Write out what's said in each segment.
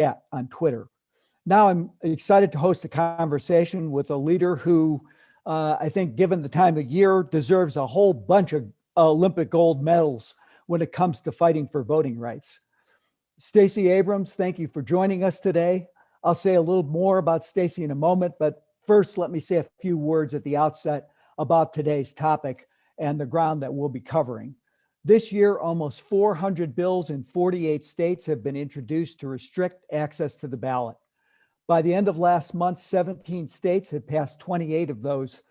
on Twitter. Now I'm excited to host a conversation with a leader who I think, given the time of year, deserves a whole bunch of Olympic gold medals when it comes to fighting for voting rights. Stacey Abrams, thank you for joining us today. I'll say a little more about Stacey in a moment, but first let me say a few words at the outset about today's topic and the ground that we'll be covering. This year, almost 400 bills in 48 states have been introduced to restrict access to the ballot. By the end of last month, 17 states had passed 28 of those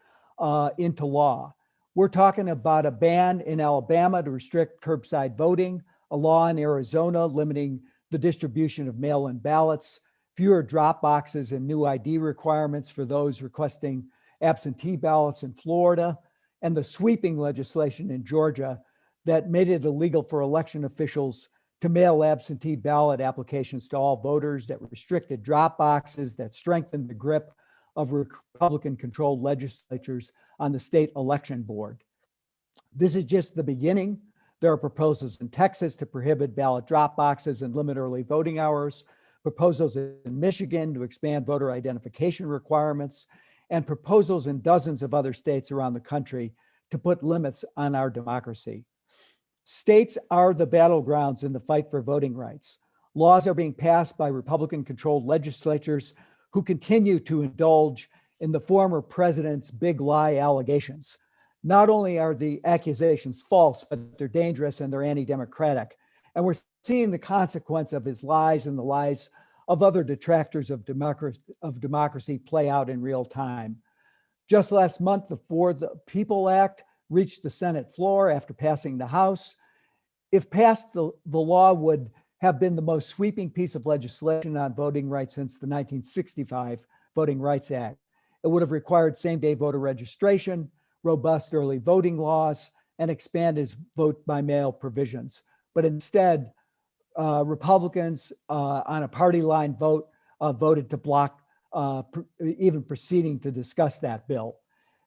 into law. We're talking about a ban in Alabama to restrict curbside voting, a law in Arizona limiting the distribution of mail-in ballots, fewer drop boxes and new ID requirements for those requesting absentee ballots in Florida, and the sweeping legislation in Georgia that made it illegal for election officials to mail absentee ballot applications to all voters, that restricted drop boxes, that strengthened the grip of Republican-controlled legislatures on the state election board. This is just the beginning. There are proposals in Texas to prohibit ballot drop boxes and limit early voting hours, proposals in Michigan to expand voter identification requirements, and proposals in dozens of other states around the country to put limits on our democracy. States are the battlegrounds in the fight for voting rights. Laws are being passed by Republican-controlled legislatures who continue to indulge in the former president's big lie allegations. Not only are the accusations false, but they're dangerous and they're anti-democratic. And we're seeing the consequence of his lies and the lies of other detractors of democracy play out in real time. Just last month, the For the People Act reached the Senate floor after passing the House. If passed, the law would have been the most sweeping piece of legislation on voting rights since the 1965 Voting Rights Act. It would have required same-day voter registration, robust early voting laws, and expanded vote by mail provisions. But instead, Republicans on a party line vote voted to block even proceeding to discuss that bill.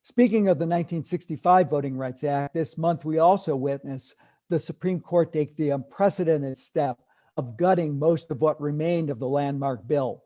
Speaking of the 1965 Voting Rights Act, this month we also witnessed the Supreme Court take the unprecedented step of gutting most of what remained of the landmark bill.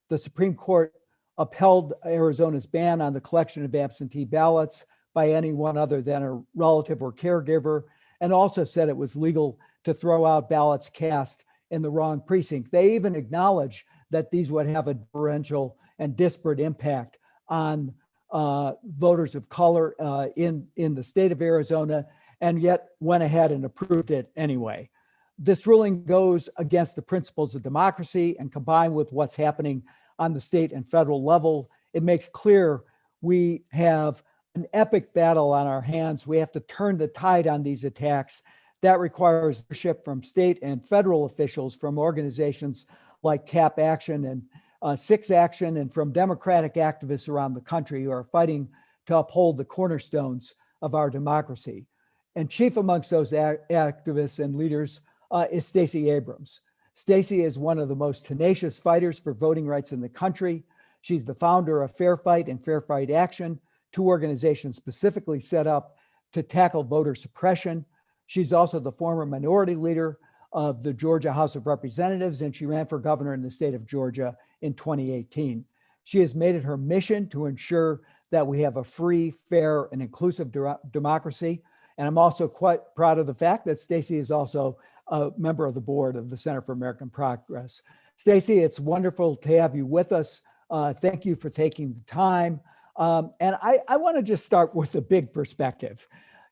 The Supreme Court upheld Arizona's ban on the collection of absentee ballots by anyone other than a relative or caregiver, and also said it was legal to throw out ballots cast in the wrong precinct. They even acknowledged that these would have a differential and disparate impact on voters of color in the state of Arizona, and yet went ahead and approved it anyway. This ruling goes against the principles of democracy, and combined with what's happening on the state and federal level, it makes clear we have an epic battle on our hands. We have to turn the tide on these attacks. That requires leadership from state and federal officials, from organizations like CAP Action and 6 Action, and from Democratic activists around the country who are fighting to uphold the cornerstones of our democracy. And chief amongst those activists and leaders is Stacey Abrams. Stacey is one of the most tenacious fighters for voting rights in the country. She's the founder of Fair Fight and Fair Fight Action, 2 organizations specifically set up to tackle voter suppression. She's also the former minority leader of the Georgia House of Representatives, and she ran for governor in the state of Georgia in 2018. She has made it her mission to ensure that we have a free, fair, and inclusive democracy. And I'm also quite proud of the fact that Stacey is also a member of the board of the Center for American Progress. Stacey, it's wonderful to have you with us. Thank you for taking the time. And I want to just start with a big perspective.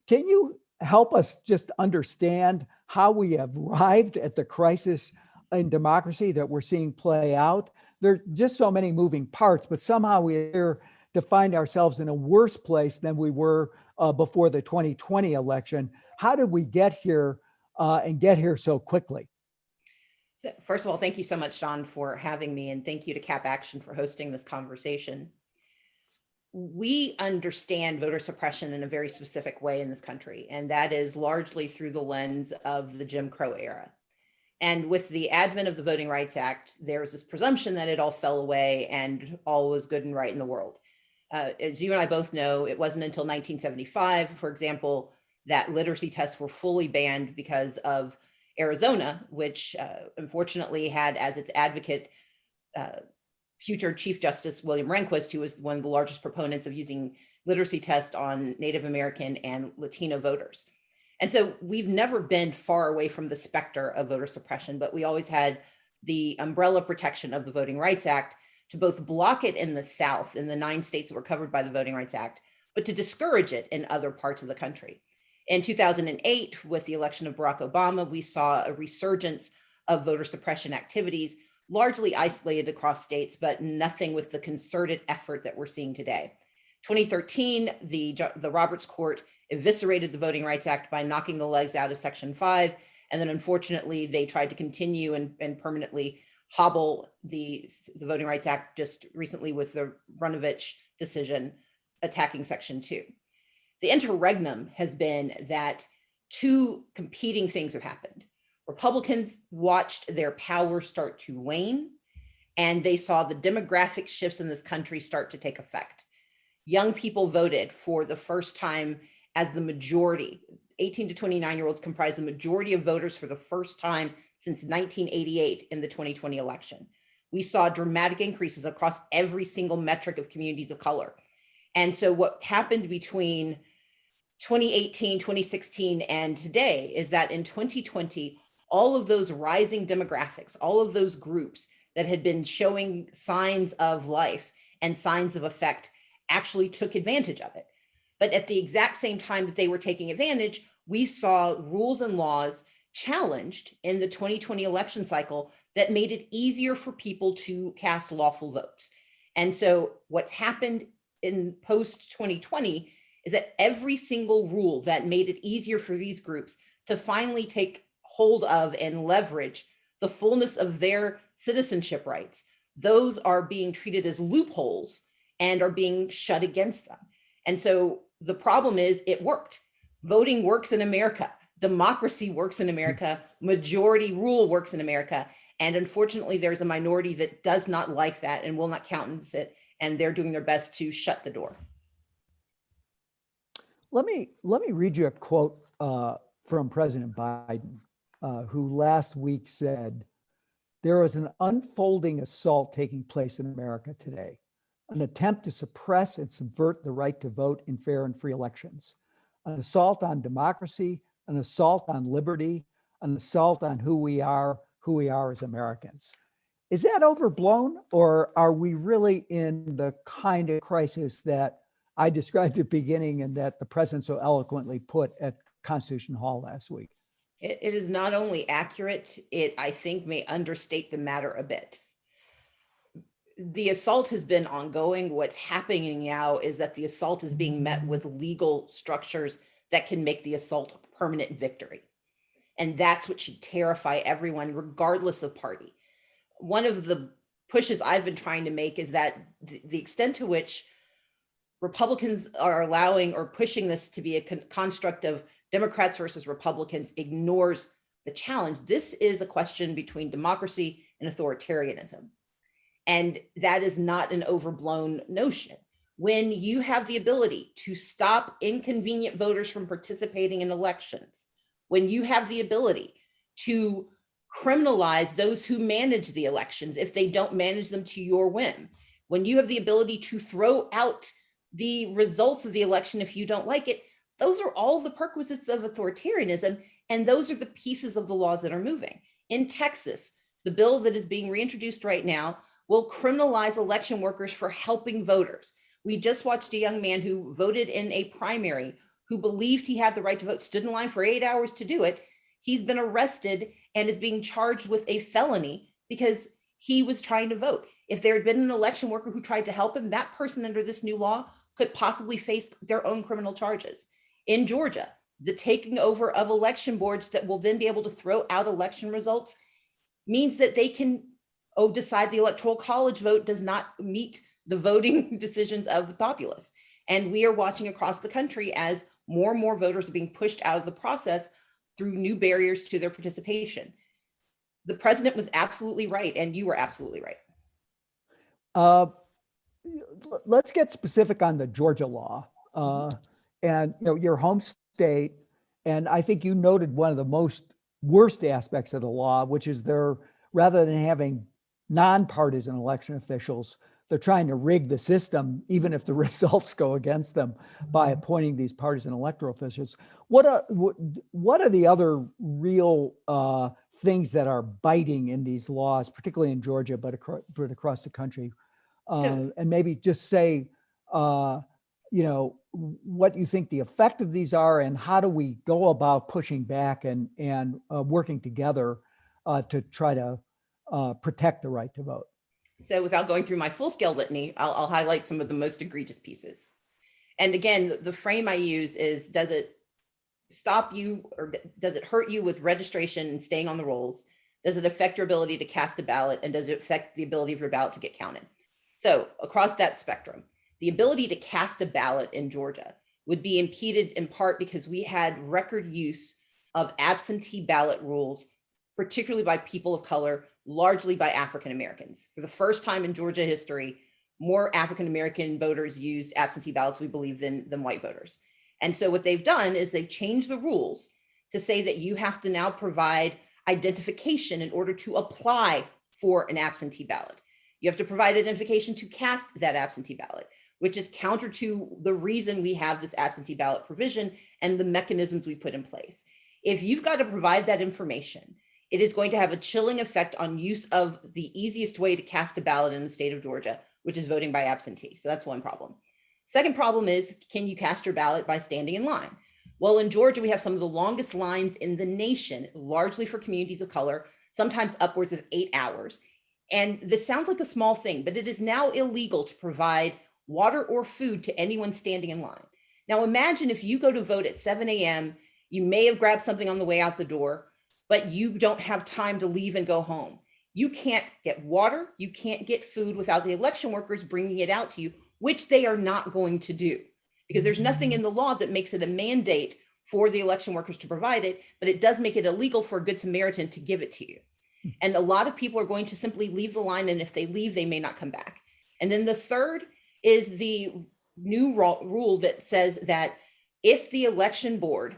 Can you help us just understand how we have arrived at the crisis in democracy that we're seeing play out? There are just so many moving parts, but somehow we're here to find ourselves in a worse place than we were before the 2020 election. How did we get here and get here so quickly? So first of all, thank you so much, John, for having me, and thank you to CAP Action for hosting this conversation. We understand voter suppression in a very specific way in this country, and that is largely through the lens of the Jim Crow era. And with the advent of the Voting Rights Act, there was this presumption that it all fell away and all was good and right in the world. As you and I both know, it wasn't until 1975, for example, that literacy tests were fully banned because of Arizona, which unfortunately had as its advocate future Chief Justice William Rehnquist, who was one of the largest proponents of using literacy tests on Native American and Latino voters. And so we've never been far away from the specter of voter suppression, but we always had the umbrella protection of the Voting Rights Act to both block it in the South, in the 9 states that were covered by the Voting Rights Act, but to discourage it in other parts of the country. In 2008, with the election of Barack Obama, we saw a resurgence of voter suppression activities, largely isolated across states, but nothing with the concerted effort that we're seeing today. 2013, the Roberts Court eviscerated the Voting Rights Act by knocking the legs out of Section 5. And then unfortunately, they tried to continue and permanently hobble the Voting Rights Act just recently with the Brnovich decision attacking Section 2. The interregnum has been that 2 competing things have happened. Republicans watched their power start to wane, and they saw the demographic shifts in this country start to take effect. Young people voted for the first time as the majority. 18 to 29-year-olds comprise the majority of voters for the first time since 1988 in the 2020 election. We saw dramatic increases across every single metric of communities of color. And so what happened between 2018, 2016, and today is that in 2020, all of those rising demographics, all of those groups that had been showing signs of life and signs of effect actually took advantage of it. But at the exact same time that they were taking advantage, we saw rules and laws challenged in the 2020 election cycle that made it easier for people to cast lawful votes. And so what's happened in post 2020 is that every single rule that made it easier for these groups to finally take hold of and leverage the fullness of their citizenship rights, those are being treated as loopholes and are being shut against them. And so the problem is it worked. Voting works in America. Democracy works in America. Majority rule works in America. And unfortunately, there's a minority that does not like that and will not countenance it. And they're doing their best to shut the door. Let me read you a quote from President Biden, who last week said, "There is an unfolding assault taking place in America today, an attempt to suppress and subvert the right to vote in fair and free elections, an assault on democracy, an assault on liberty, an assault on who we are as Americans." Is that overblown, or are we really in the kind of crisis that I described at the beginning and that the president so eloquently put at Constitution Hall last week? It is not only accurate, it, I think, may understate the matter a bit. The assault has been ongoing. What's happening now is that the assault is being met with legal structures that can make the assault a permanent victory. And that's what should terrify everyone, regardless of party. One of the pushes I've been trying to make is that the extent to which Republicans are allowing or pushing this to be a construct of Democrats versus Republicans ignores the challenge. This is a question between democracy and authoritarianism. And that is not an overblown notion. When you have the ability to stop inconvenient voters from participating in elections, when you have the ability to criminalize those who manage the elections if they don't manage them to your whim, when you have the ability to throw out the results of the election if you don't like it, those are all the perquisites of authoritarianism, and those are the pieces of the laws that are moving. In Texas, the bill that is being reintroduced right now will criminalize election workers for helping voters. We just watched a young man who voted in a primary, who believed he had the right to vote, stood in line for 8 hours to do it. He's been arrested and is being charged with a felony because he was trying to vote. If there had been an election worker who tried to help him, that person under this new law could possibly face their own criminal charges. In Georgia, the taking over of election boards that will then be able to throw out election results means that they can decide the electoral college vote does not meet the voting decisions of the populace. And we are watching across the country as more and more voters are being pushed out of the process through new barriers to their participation. The president was absolutely right, and you were absolutely right. Let's get specific on the Georgia law, and your home state. And I think you noted one of the most worst aspects of the law, which is rather than having nonpartisan election officials, they're trying to rig the system, even if the results go against them, by appointing these partisan electoral officials. What are the other real things that are biting in these laws, particularly in Georgia, but across the country? And maybe just say, what you think the effect of these are, and how do we go about pushing back and working together to try to protect the right to vote. So without going through my full scale litany, I'll highlight some of the most egregious pieces. And again, the frame I use is, does it stop you or does it hurt you with registration and staying on the rolls? Does it affect your ability to cast a ballot? And does it affect the ability of your ballot to get counted? So across that spectrum, the ability to cast a ballot in Georgia would be impeded in part because we had record use of absentee ballot rules, particularly by people of color, largely by African Americans. For the first time in Georgia history, more African American voters used absentee ballots, we believe, than white voters. And so what they've done is they've changed the rules to say that you have to now provide identification in order to apply for an absentee ballot. You have to provide identification to cast that absentee ballot, which is counter to the reason we have this absentee ballot provision and the mechanisms we put in place. If you've got to provide that information, it is going to have a chilling effect on use of the easiest way to cast a ballot in the state of Georgia, which is voting by absentee. So that's one problem. Second problem is, can you cast your ballot by standing in line? Well, in Georgia, we have some of the longest lines in the nation, largely for communities of color, sometimes upwards of 8 hours. And this sounds like a small thing, but it is now illegal to provide water or food to anyone standing in line. Now, imagine if you go to vote at 7 a.m., you may have grabbed something on the way out the door, but you don't have time to leave and go home. You can't get water, you can't get food without the election workers bringing it out to you, which they are not going to do, because there's nothing in the law that makes it a mandate for the election workers to provide it, but it does make it illegal for a Good Samaritan to give it to you. And a lot of people are going to simply leave the line, and if they leave, they may not come back. And then the third is the new rule that says that if the election board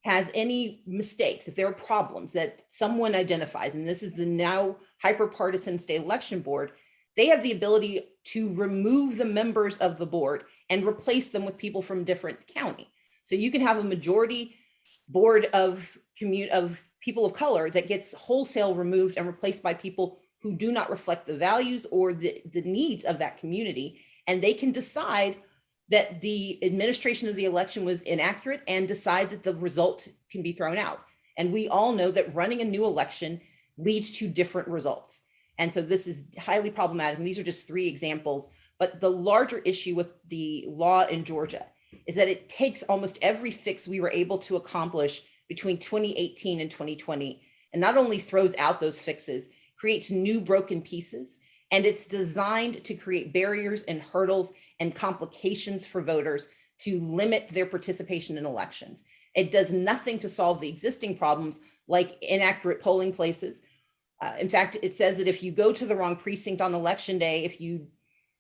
has any mistakes, if there are problems that someone identifies, and this is the now hyper-partisan state election board, they have the ability to remove the members of the board and replace them with people from different county. So you can have a majority board of people of color that gets wholesale removed and replaced by people who do not reflect the values or the needs of that community. And they can decide that the administration of the election was inaccurate and decide that the result can be thrown out. And we all know that running a new election leads to different results. And so this is highly problematic. And these are just 3 examples. But the larger issue with the law in Georgia is that it takes almost every fix we were able to accomplish between 2018 and 2020, and not only throws out those fixes, creates new broken pieces. And it's designed to create barriers and hurdles and complications for voters to limit their participation in elections. It does nothing to solve the existing problems like inaccurate polling places. In fact, it says that if you go to the wrong precinct on election day, if you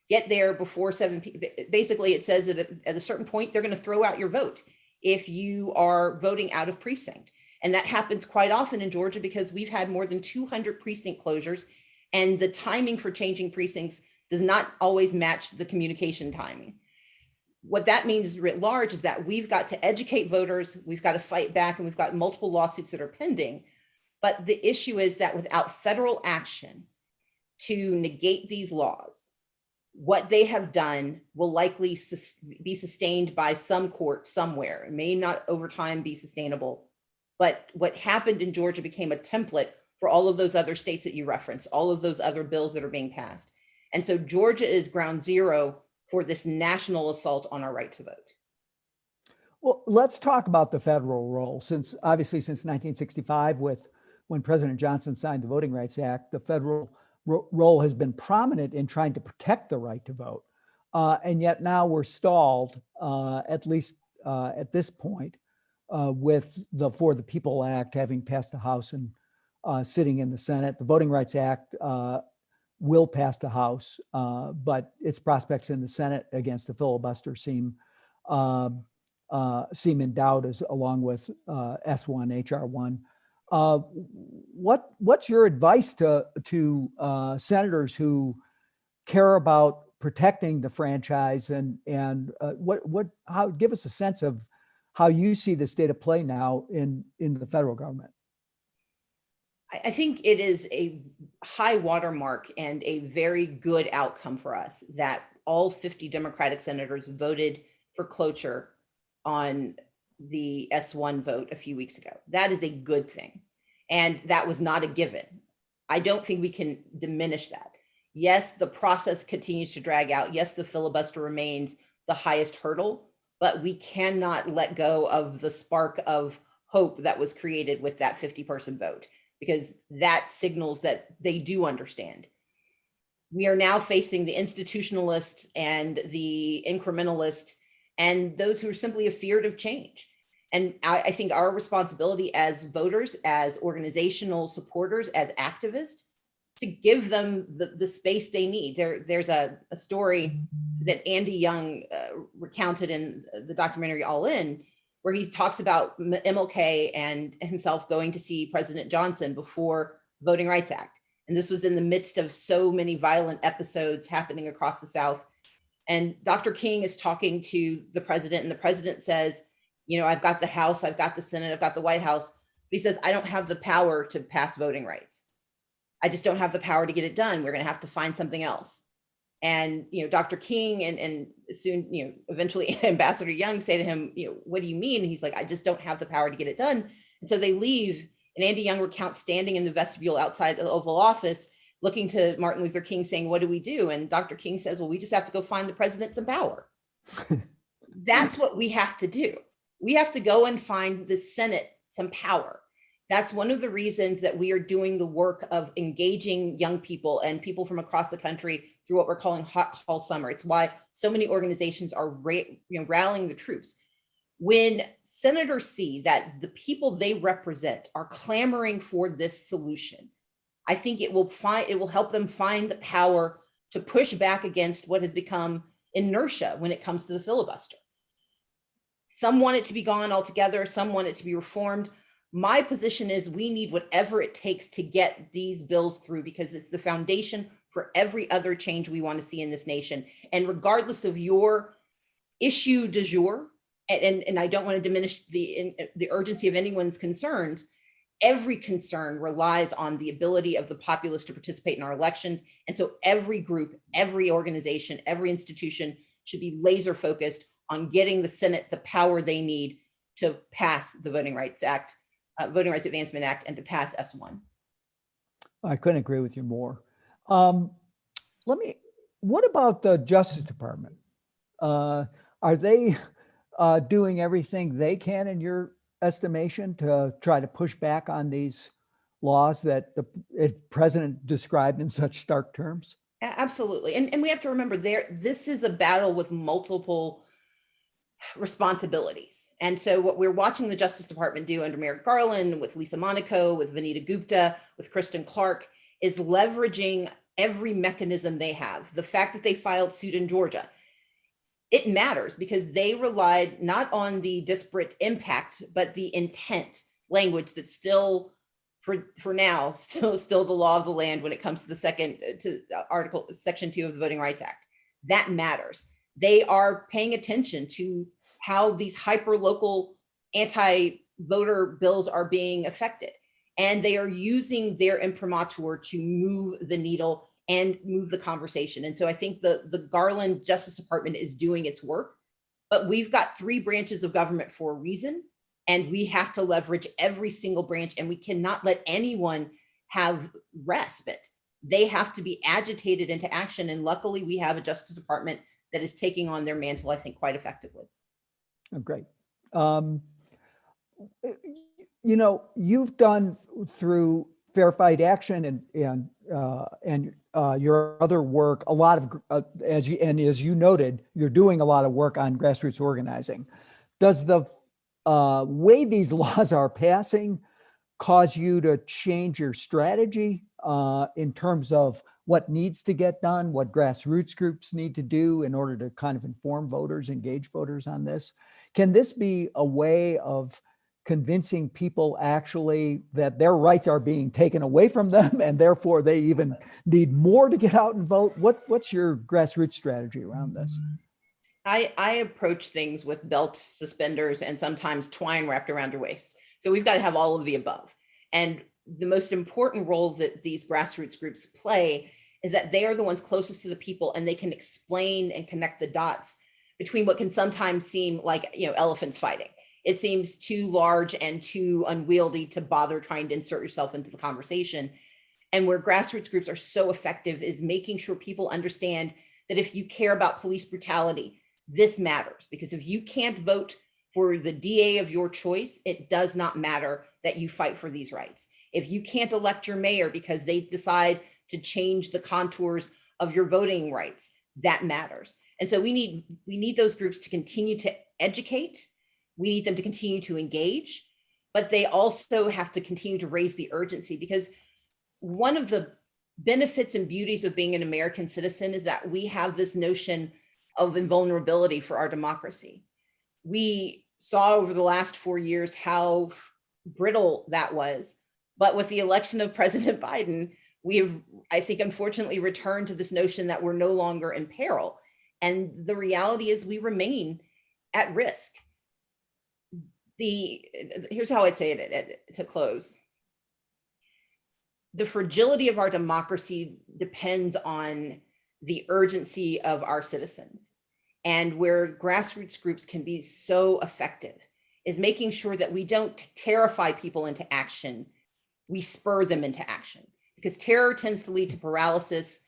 get there before 7 p.m., basically it says that at a certain point, they're going to throw out your vote if you are voting out of precinct. And that happens quite often in Georgia because we've had more than 200 precinct closures, and the timing for changing precincts does not always match the communication timing. What that means writ large is that we've got to educate voters, we've got to fight back, and we've got multiple lawsuits that are pending. But the issue is that without federal action to negate these laws, what they have done will likely be sustained by some court somewhere. It may not over time be sustainable, but what happened in Georgia became a template for all of those other states that you referenced, all of those other bills that are being passed. And so Georgia is ground zero for this national assault on our right to vote. Well, let's talk about the federal role. Obviously since 1965, when President Johnson signed the Voting Rights Act, the federal role has been prominent in trying to protect the right to vote. And yet now we're stalled, at least at this point, with the For the People Act having passed the House and sitting in the Senate. The Voting Rights Act will pass the House, but its prospects in the Senate against the filibuster seem in doubt, along with S1, HR1. What's your advice to senators who care about protecting the franchise, and how, give us a sense of how you see the state of play now in the federal government? I think it is a high watermark and a very good outcome for us that all 50 Democratic senators voted for cloture on the S1 vote a few weeks ago. That is a good thing. And that was not a given. I don't think we can diminish that. Yes, the process continues to drag out. Yes, the filibuster remains the highest hurdle, but we cannot let go of the spark of hope that was created with that 50-person vote, because that signals that they do understand. We are now facing the institutionalists and the incrementalists and those who are simply afeared of change. And I think our responsibility as voters, as organizational supporters, as activists, to give them the space they need. There's a story that Andy Young recounted in the documentary All In, where he talks about MLK and himself going to see President Johnson before the Voting Rights Act. And this was in the midst of so many violent episodes happening across the South. And Dr. King is talking to the president, and the president says, you know, I've got the House, I've got the Senate, I've got the White House. But he says, I don't have the power to pass voting rights. I just don't have the power to get it done. We're going to have to find something else. And, you know, Dr. King and soon, you know, eventually Ambassador Young say to him, you know, what do you mean? And he's like, I just don't have the power to get it done. And so they leave. And Andy Young recounts standing in the vestibule outside the Oval Office, looking to Martin Luther King saying, what do we do? And Dr. King says, well, we just have to go find the president some power. That's what we have to do. We have to go and find the Senate some power. That's one of the reasons that we are doing the work of engaging young people and people from across the country through what we're calling Hot Call Summer. It's why so many organizations are rallying the troops. When senators see that the people they represent are clamoring for this solution, I think it will help them find the power to push back against what has become inertia when it comes to the filibuster. Some want it to be gone altogether. Some want it to be reformed. My position is we need whatever it takes to get these bills through, because it's the foundation for every other change we want to see in this nation. And regardless of your issue du jour, and I don't want to diminish the urgency of anyone's concerns, every concern relies on the ability of the populace to participate in our elections. And so every group, every organization, every institution should be laser focused on getting the Senate the power they need to pass the Voting Rights Act, Voting Rights Advancement Act, and to pass S1. I couldn't agree with you more. What about the Justice Department? Are they doing everything they can, in your estimation, to try to push back on these laws that the president described in such stark terms? Absolutely. And we have to remember, this is a battle with multiple responsibilities. And so what we're watching the Justice Department do under Merrick Garland, with Lisa Monaco, with Vanita Gupta, with Kristen Clark, is leveraging every mechanism they have. The fact that they filed suit in Georgia, it matters because they relied not on the disparate impact, but the intent language that's still, for now, still the law of the land when it comes to Section 2 of the Voting Rights Act. That matters. They are paying attention to how these hyper-local anti-voter bills are being affected. And they are using their imprimatur to move the needle and move the conversation. And so I think the Garland Justice Department is doing its work, but we've got 3 branches of government for a reason, and we have to leverage every single branch, and we cannot let anyone have respite. They have to be agitated into action. And luckily we have a Justice Department that is taking on their mantle, I think, quite effectively. Oh, great. You know, you've done through Fair Fight Action and your other work a lot of, as you noted, you're doing a lot of work on grassroots organizing. Does the way these laws are passing cause you to change your strategy in terms of what needs to get done, what grassroots groups need to do in order to kind of inform voters, engage voters on this? Can this be a way of convincing people actually that their rights are being taken away from them and therefore they even need more to get out and vote? What's your grassroots strategy around this? I approach things with belt, suspenders, and sometimes twine wrapped around your waist. So we've got to have all of the above. And the most important role that these grassroots groups play is that they are the ones closest to the people, and they can explain and connect the dots between what can sometimes seem like, elephants fighting. It seems too large and too unwieldy to bother trying to insert yourself into the conversation. And where grassroots groups are so effective is making sure people understand that if you care about police brutality, this matters. Because if you can't vote for the DA of your choice, it does not matter that you fight for these rights. If you can't elect your mayor because they decide to change the contours of your voting rights, that matters. And so we need those groups to continue to educate. We need them to continue to engage, but they also have to continue to raise the urgency, because one of the benefits and beauties of being an American citizen is that we have this notion of invulnerability for our democracy. We saw over the last 4 years how brittle that was. But with the election of President Biden, we have, I think, unfortunately returned to this notion that we're no longer in peril. And the reality is we remain at risk. Here's how I'd say it to close. The fragility of our democracy depends on the urgency of our citizens. And where grassroots groups can be so effective is making sure that we don't terrify people into action, we spur them into action. Because terror tends to lead to paralysis,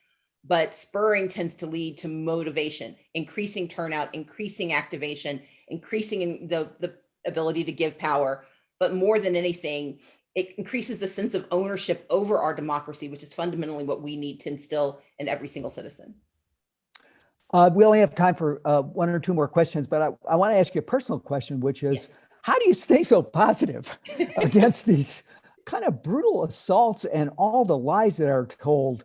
but spurring tends to lead to motivation, increasing turnout, increasing activation, increasing the ability to give power. But more than anything, it increases the sense of ownership over our democracy, which is fundamentally what we need to instill in every single citizen. We only have time for one or two more questions, but I want to ask you a personal question, which is, how do you stay so positive against these kind of brutal assaults and all the lies that are told,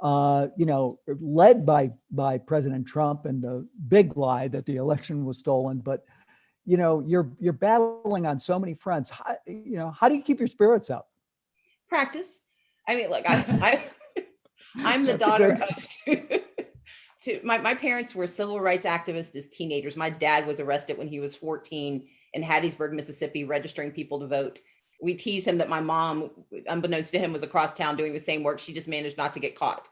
led by President Trump, and the big lie that the election was stolen? But, you're battling on so many fronts. How do you keep your spirits up? Practice. I mean, look, I'm the daughter of my parents were civil rights activists as teenagers. My dad was arrested when he was 14 in Hattiesburg, Mississippi, registering people to vote. We tease him that my mom, unbeknownst to him, was across town doing the same work. She just managed not to get caught.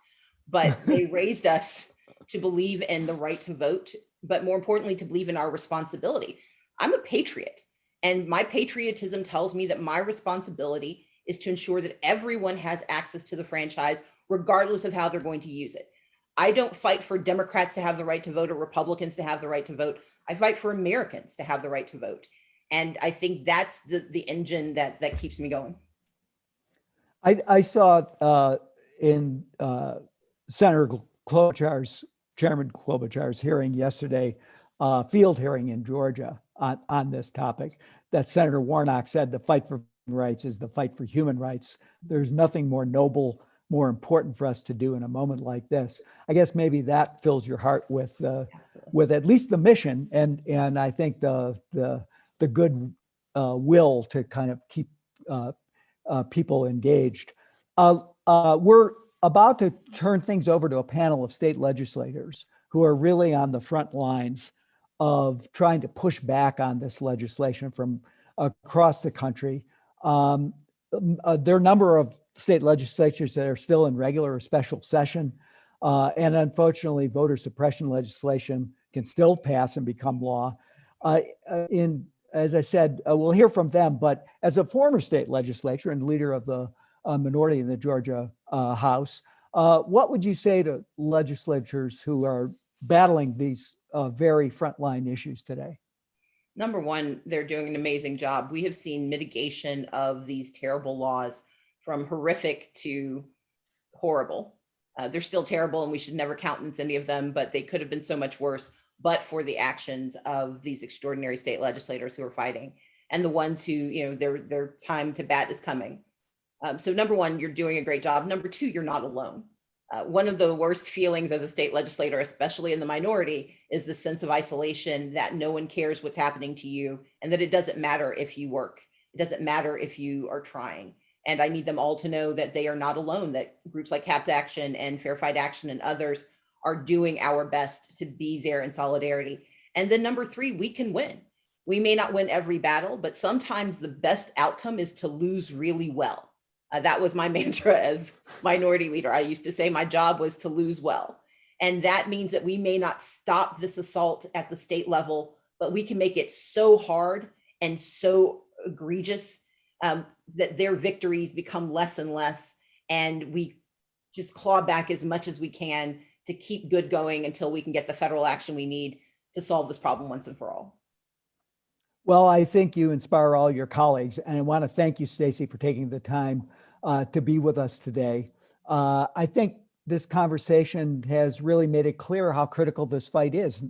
But they raised us to believe in the right to vote, but more importantly, to believe in our responsibility. I'm a patriot, and my patriotism tells me that my responsibility is to ensure that everyone has access to the franchise, regardless of how they're going to use it. I don't fight for Democrats to have the right to vote or Republicans to have the right to vote. I fight for Americans to have the right to vote. And I think that's the engine that keeps me going. I saw in Senator Klobuchar's, Chairman Klobuchar's hearing yesterday, field hearing in Georgia on this topic, that Senator Warnock said the fight for rights is the fight for human rights. There's nothing more noble, more important for us to do in a moment like this. I guess maybe that fills your heart with at least the mission, and I think the good will to kind of keep people engaged. We're about to turn things over to a panel of state legislators who are really on the front lines of trying to push back on this legislation from across the country. There are a number of state legislatures that are still in regular or special session. And unfortunately, voter suppression legislation can still pass and become law. As I said, we'll hear from them, but as a former state legislator and leader of the minority in the Georgia House, what would you say to legislators who are battling these very frontline issues today? Number one, they're doing an amazing job. We have seen mitigation of these terrible laws from horrific to horrible. They're still terrible, and we should never countenance any of them, but they could have been so much worse, but for the actions of these extraordinary state legislators who are fighting, and the ones who, their time to bat is coming. So number one, you're doing a great job. Number two, you're not alone. One of the worst feelings as a state legislator, especially in the minority, is the sense of isolation, that no one cares what's happening to you, and that it doesn't matter if you work. It doesn't matter if you are trying. And I need them all to know that they are not alone, that groups like Capped Action and Fair Fight Action and others are doing our best to be there in solidarity. And then number three, we can win. We may not win every battle, but sometimes the best outcome is to lose really well. That was my mantra as minority leader. I used to say my job was to lose well. And that means that we may not stop this assault at the state level, but we can make it so hard and so egregious that their victories become less and less. And we just claw back as much as we can to keep good going until we can get the federal action we need to solve this problem once and for all. Well, I think you inspire all your colleagues, and I want to thank you, Stacey, for taking the time to be with us today. I think this conversation has really made it clear how critical this fight is,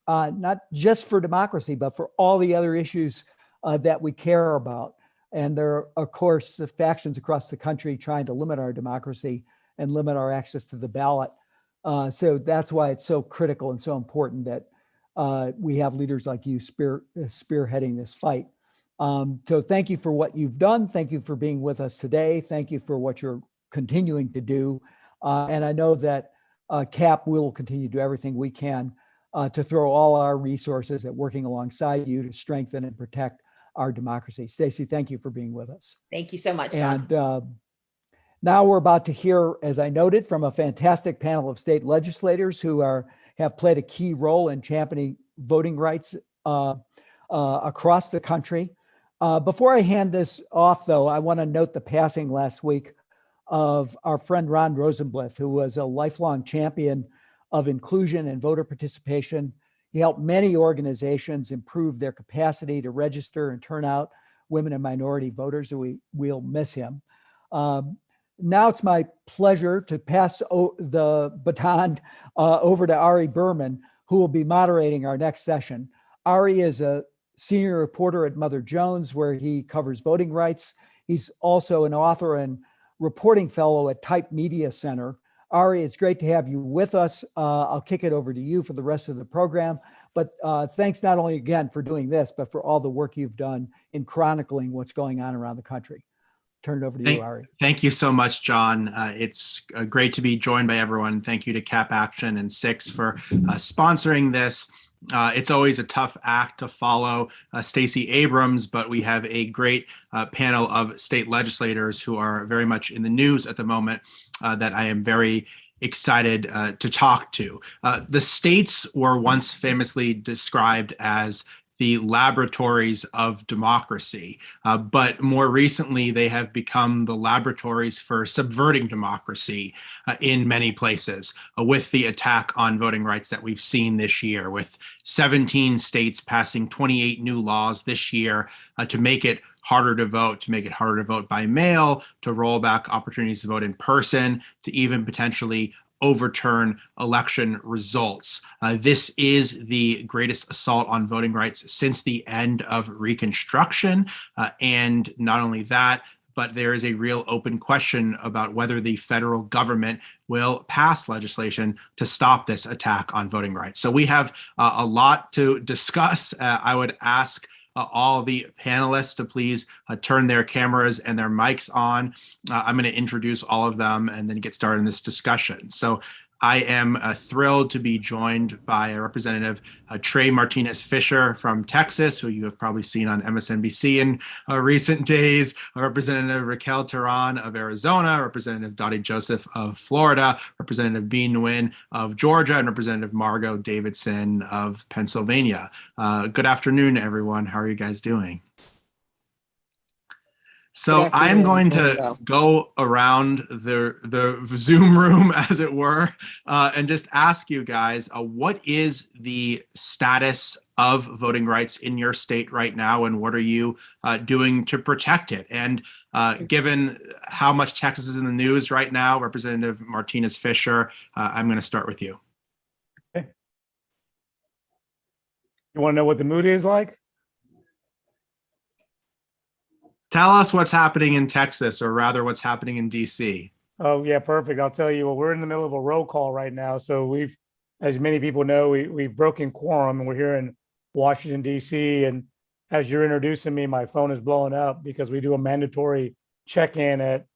not just for democracy, but for all the other issues that we care about. And there are, of course, factions across the country trying to limit our democracy and limit our access to the ballot. So that's why it's so critical and so important that we have leaders like you spearheading this fight. So thank you for what you've done. Thank you for being with us today. Thank you for what you're continuing to do. And I know that CAP will continue to do everything we can to throw all our resources at working alongside you to strengthen and protect our democracy. Stacey, thank you for being with us. Thank you so much, John. And now we're about to hear, as I noted, from a fantastic panel of state legislators who have played a key role in championing voting rights across the country. Before I hand this off, though, I want to note the passing last week of our friend Ron Rosenblith, who was a lifelong champion of inclusion and voter participation. He helped many organizations improve their capacity to register and turn out women and minority voters, and we'll miss him. Now it's my pleasure to pass the baton over to Ari Berman, who will be moderating our next session. Ari is a senior reporter at Mother Jones, where he covers voting rights. He's also an author and reporting fellow at Type Media Center. Ari, it's great to have you with us. I'll kick it over to you for the rest of the program. But thanks not only again for doing this, but for all the work you've done in chronicling what's going on around the country. Turn it over to you, Ari. Thank you so much, John. It's great to be joined by everyone. Thank you to Cap Action and Six for sponsoring this. It's always a tough act to follow Stacey Abrams, but we have a great panel of state legislators who are very much in the news at the moment that I am very excited to talk to. The states were once famously described as the laboratories of democracy, but more recently they have become the laboratories for subverting democracy in many places, with the attack on voting rights that we've seen this year, with 17 states passing 28 new laws this year to make it harder to vote by mail, to roll back opportunities to vote in person, to even potentially overturn election results. This is the greatest assault on voting rights since the end of Reconstruction. And not only that, but there is a real open question about whether the federal government will pass legislation to stop this attack on voting rights. So we have a lot to discuss. I would ask all the panelists to please turn their cameras and their mics on. I'm going to introduce all of them and then get started in this discussion. So I am thrilled to be joined by a Representative Trey Martinez-Fisher from Texas, who you have probably seen on MSNBC in recent days, Representative Raquel Teran of Arizona, Representative Dottie Joseph of Florida, Representative Bee Nguyen of Georgia, and Representative Margot Davidson of Pennsylvania. Good afternoon, everyone. How are you guys doing? So I am going to go around the Zoom room, as it were, and just ask you guys, what is the status of voting rights in your state right now, and what are you doing to protect it? And given how much Texas is in the news right now, Representative Martinez-Fisher, I'm going to start with you. Okay. You want to know what the mood is like? Tell us what's happening in Texas, or rather what's happening in DC. Oh, yeah, perfect. I'll tell you, well, we're in the middle of a roll call right now. So we've, as many people know, we've broken quorum, and we're here in Washington, DC. And as you're introducing me, my phone is blowing up because we do a mandatory check-in at,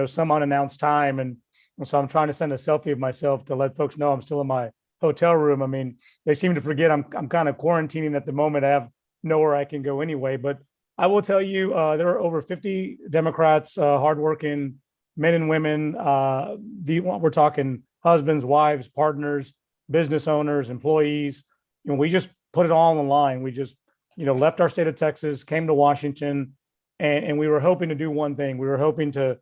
some unannounced time. And so I'm trying to send a selfie of myself to let folks know I'm still in my hotel room. I mean, they seem to forget I'm kind of quarantining at the moment. I have nowhere I can go anyway. But I will tell you, there are over 50 Democrats, hardworking men and women. We're talking husbands, wives, partners, business owners, employees. We just put it all on the line. We just, left our state of Texas, came to Washington, and we were hoping to do one thing. We were hoping to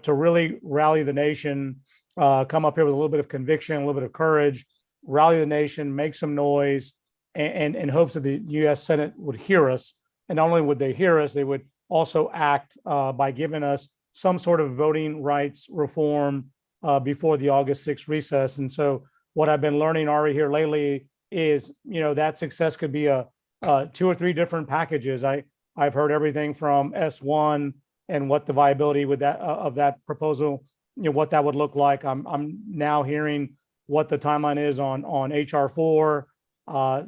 really rally the nation, come up here with a little bit of conviction, a little bit of courage, rally the nation, make some noise, and in hopes that the U.S. Senate would hear us. And not only would they hear us, they would also act by giving us some sort of voting rights reform before the August 6th recess. And so what I've been learning, Ari, here lately is, that success could be a 2 or 3 different packages. I've heard everything from S1 and what the viability with that of that proposal, what that would look like. I'm now hearing what the timeline is on HR 4.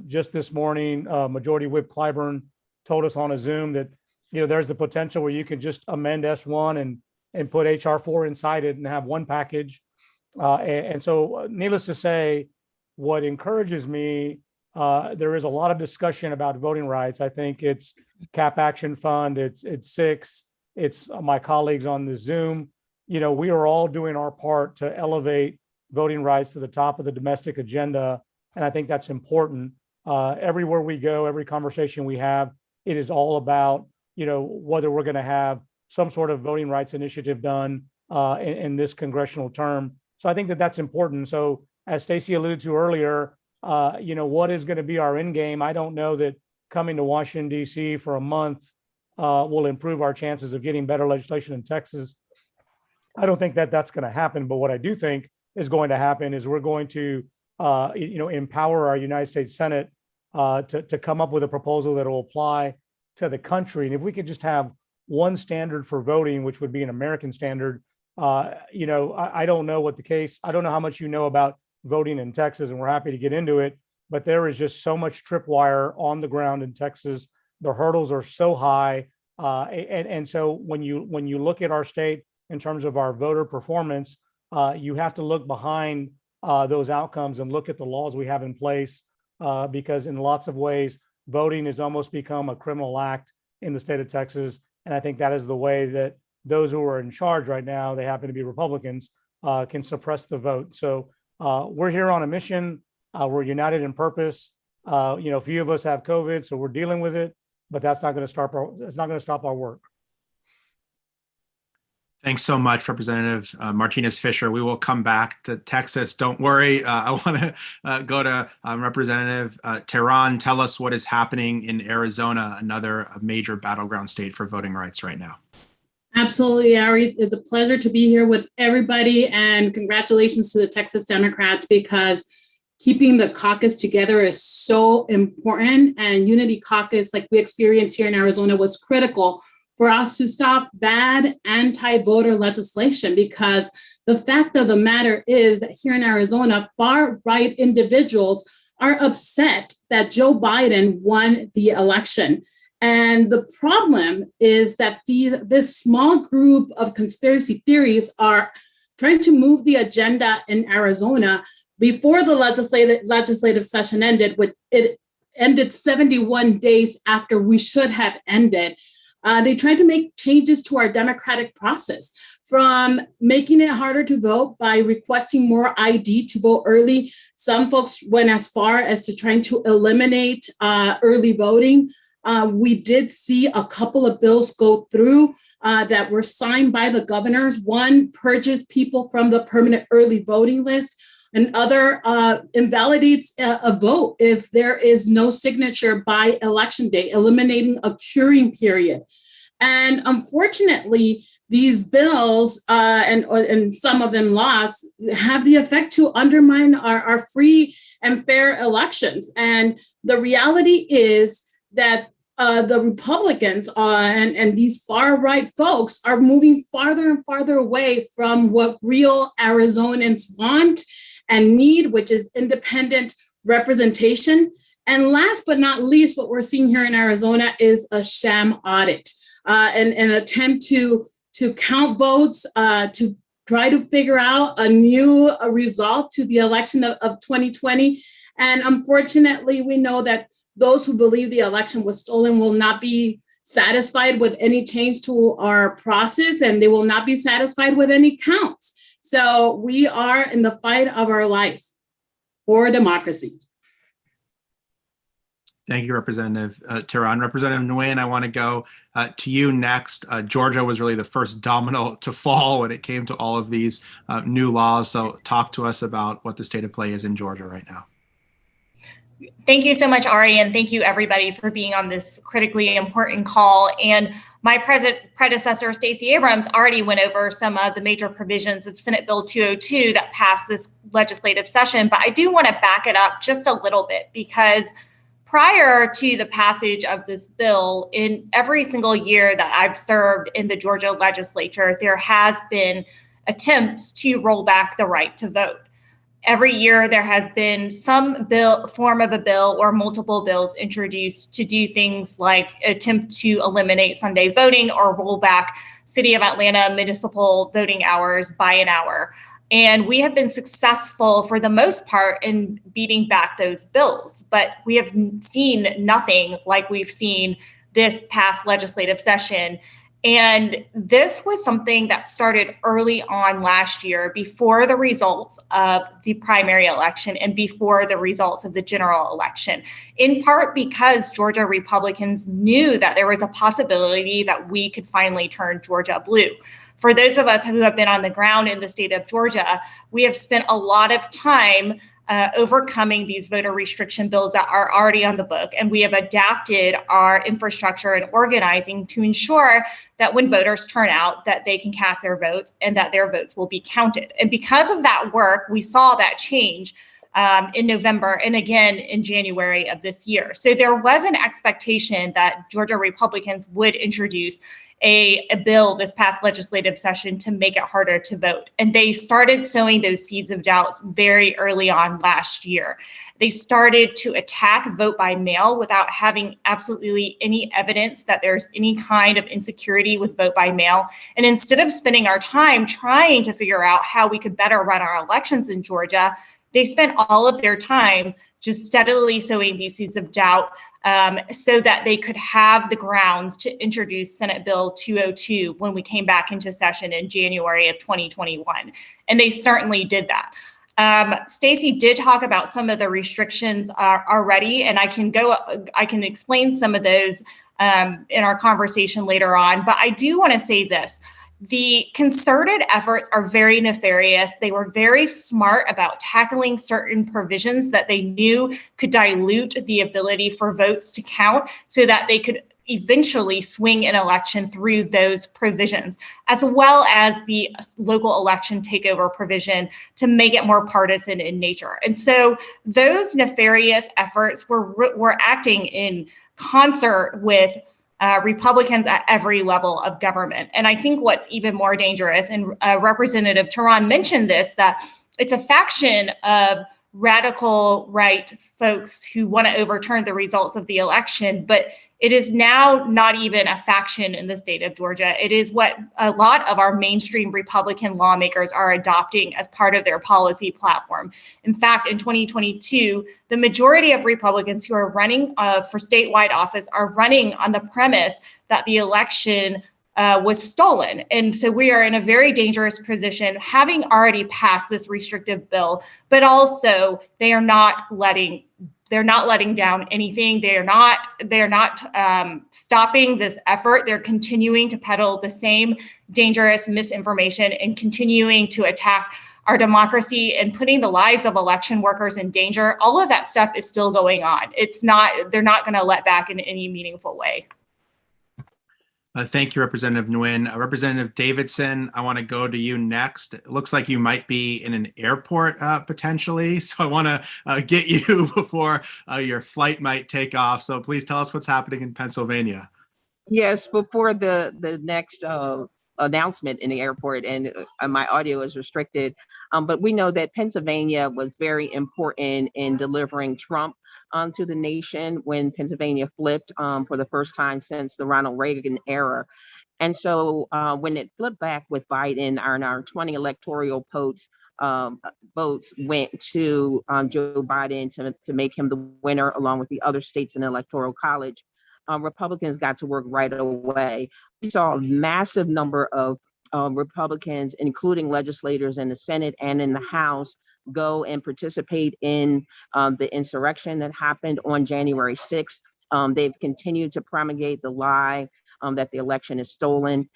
Just this morning, Majority Whip Clyburn told us on a Zoom that there's the potential where you could just amend S1 and put HR 4 inside it and have one package. And so, needless to say, what encourages me, there is a lot of discussion about voting rights. I think it's Cap Action Fund, it's SIX, it's my colleagues on the Zoom. We are all doing our part to elevate voting rights to the top of the domestic agenda. And I think that's important. Everywhere we go, every conversation we have, it is all about, whether we're going to have some sort of voting rights initiative done in this congressional term. So I think that that's important. So as Stacey alluded to earlier, what is going to be our end game? I don't know that coming to Washington, D.C. for a month will improve our chances of getting better legislation in Texas. I don't think that that's going to happen. But what I do think is going to happen is we're going to, empower our United States Senate to come up with a proposal that will apply to the country. And if we could just have one standard for voting, which would be an American standard, I don't know what the case. I don't know how much you know about voting in Texas, and we're happy to get into it. But there is just so much tripwire on the ground in Texas. The hurdles are so high, and so when you look at our state in terms of our voter performance, you have to look behind those outcomes and look at the laws we have in place, because in lots of ways, voting has almost become a criminal act in the state of Texas. And I think that is the way that those who are in charge right now, they happen to be Republicans, can suppress the vote. So we're here on a mission. We're united in purpose. A few of us have COVID, so we're dealing with it, but that's not going to stop our work. Thanks so much, Representative Martinez-Fisher. We will come back to Texas. Don't worry. I want to go to Representative Tehran. Tell us what is happening in Arizona, another major battleground state for voting rights right now. Absolutely, Ari. It's a pleasure to be here with everybody, and congratulations to the Texas Democrats, because keeping the caucus together is so important, and Unity Caucus, like we experienced here in Arizona, was critical for us to stop bad anti-voter legislation, because the fact of the matter is that here in Arizona, far-right individuals are upset that Joe Biden won the election. And the problem is that this small group of conspiracy theories are trying to move the agenda in Arizona before the legislative session ended, which it ended 71 days after we should have ended. They tried to make changes to our democratic process, from making it harder to vote by requesting more ID to vote early. Some folks went as far as to trying to eliminate early voting. We did see a couple of bills go through that were signed by the governors. One purges people from the permanent early voting list, and other invalidates a vote if there is no signature by election day, eliminating a curing period. And unfortunately, these bills, and some of them lost, have the effect to undermine our free and fair elections. And the reality is that the Republicans and these far-right folks are moving farther and farther away from what real Arizonans want and need, which is independent representation. And last but not least, what we're seeing here in Arizona is a sham audit, an attempt to count votes, to try to figure out a new result to the election of 2020. And unfortunately, we know that those who believe the election was stolen will not be satisfied with any change to our process, and they will not be satisfied with any counts. So we are in the fight of our life for democracy. Thank you, Representative Tehran. Representative Nguyen, I want to go to you next. Georgia was really the first domino to fall when it came to all of these new laws. So talk to us about what the state of play is in Georgia right now. Thank you so much, Ari, and thank you everybody for being on this critically important call. And my predecessor, Stacey Abrams, already went over some of the major provisions of Senate Bill 202 that passed this legislative session, but I do want to back it up just a little bit, because prior to the passage of this bill, in every single year that I've served in the Georgia legislature, there has been attempts to roll back the right to vote. Every year there has been some form of a bill or multiple bills introduced to do things like attempt to eliminate Sunday voting or roll back City of Atlanta municipal voting hours by an hour. And we have been successful for the most part in beating back those bills, but we have seen nothing like we've seen this past legislative session. And this was something that started early on last year, before the results of the primary election and before the results of the general election, in part because Georgia Republicans knew that there was a possibility that we could finally turn Georgia blue. For those of us who have been on the ground in the state of Georgia, we have spent a lot of time overcoming these voter restriction bills that are already on the book. And we have adapted our infrastructure and organizing to ensure that when voters turn out, that they can cast their votes and that their votes will be counted. And because of that work, we saw that change in November and again in January of this year. So there was an expectation that Georgia Republicans would introduce a bill this past legislative session to make it harder to vote. And they started sowing those seeds of doubt very early on last year. They started to attack vote by mail without having absolutely any evidence that there's any kind of insecurity with vote by mail. And instead of spending our time trying to figure out how we could better run our elections in Georgia, they spent all of their time just steadily sowing these seeds of doubt so that they could have the grounds to introduce Senate Bill 202 when we came back into session in January of 2021. And they certainly did that. Stacey did talk about some of the restrictions already, and I can explain some of those in our conversation later on. But I do want to say this. The concerted efforts are very nefarious. They were very smart about tackling certain provisions that they knew could dilute the ability for votes to count so that they could eventually swing an election through those provisions, as well as the local election takeover provision to make it more partisan in nature. And so those nefarious efforts were acting in concert with Republicans at every level of government. And I think what's even more dangerous, and Representative Tehran mentioned this, that it's a faction of radical right folks who want to overturn the results of the election, but it is now not even a faction in the state of Georgia. It is what a lot of our mainstream Republican lawmakers are adopting as part of their policy platform. In fact, in 2022, the majority of Republicans who are running for statewide office are running on the premise that the election was stolen. And so we are in a very dangerous position, having already passed this restrictive bill, but also they're not letting down anything. They're not stopping this effort. They're continuing to peddle the same dangerous misinformation and continuing to attack our democracy and putting the lives of election workers in danger. All of that stuff is still going on. They're not going to let back in any meaningful way. Thank you, Representative Nguyen. Representative Davidson, I want to go to you next. It looks like you might be in an airport potentially, so I want to get you before your flight might take off. So please tell us what's happening in Pennsylvania. Yes, before the next announcement in the airport, and my audio is restricted, but we know that Pennsylvania was very important in delivering Trump to the nation when Pennsylvania flipped for the first time since the Ronald Reagan era. And so when it flipped back with Biden, our 20 electoral votes went to Joe Biden to make him the winner, along with the other states in the Electoral College. Republicans got to work right away. We saw a massive number of Republicans, including legislators in the Senate and in the House, go and participate in the insurrection that happened on January 6th. They've continued to promulgate the lie that the election is stolen.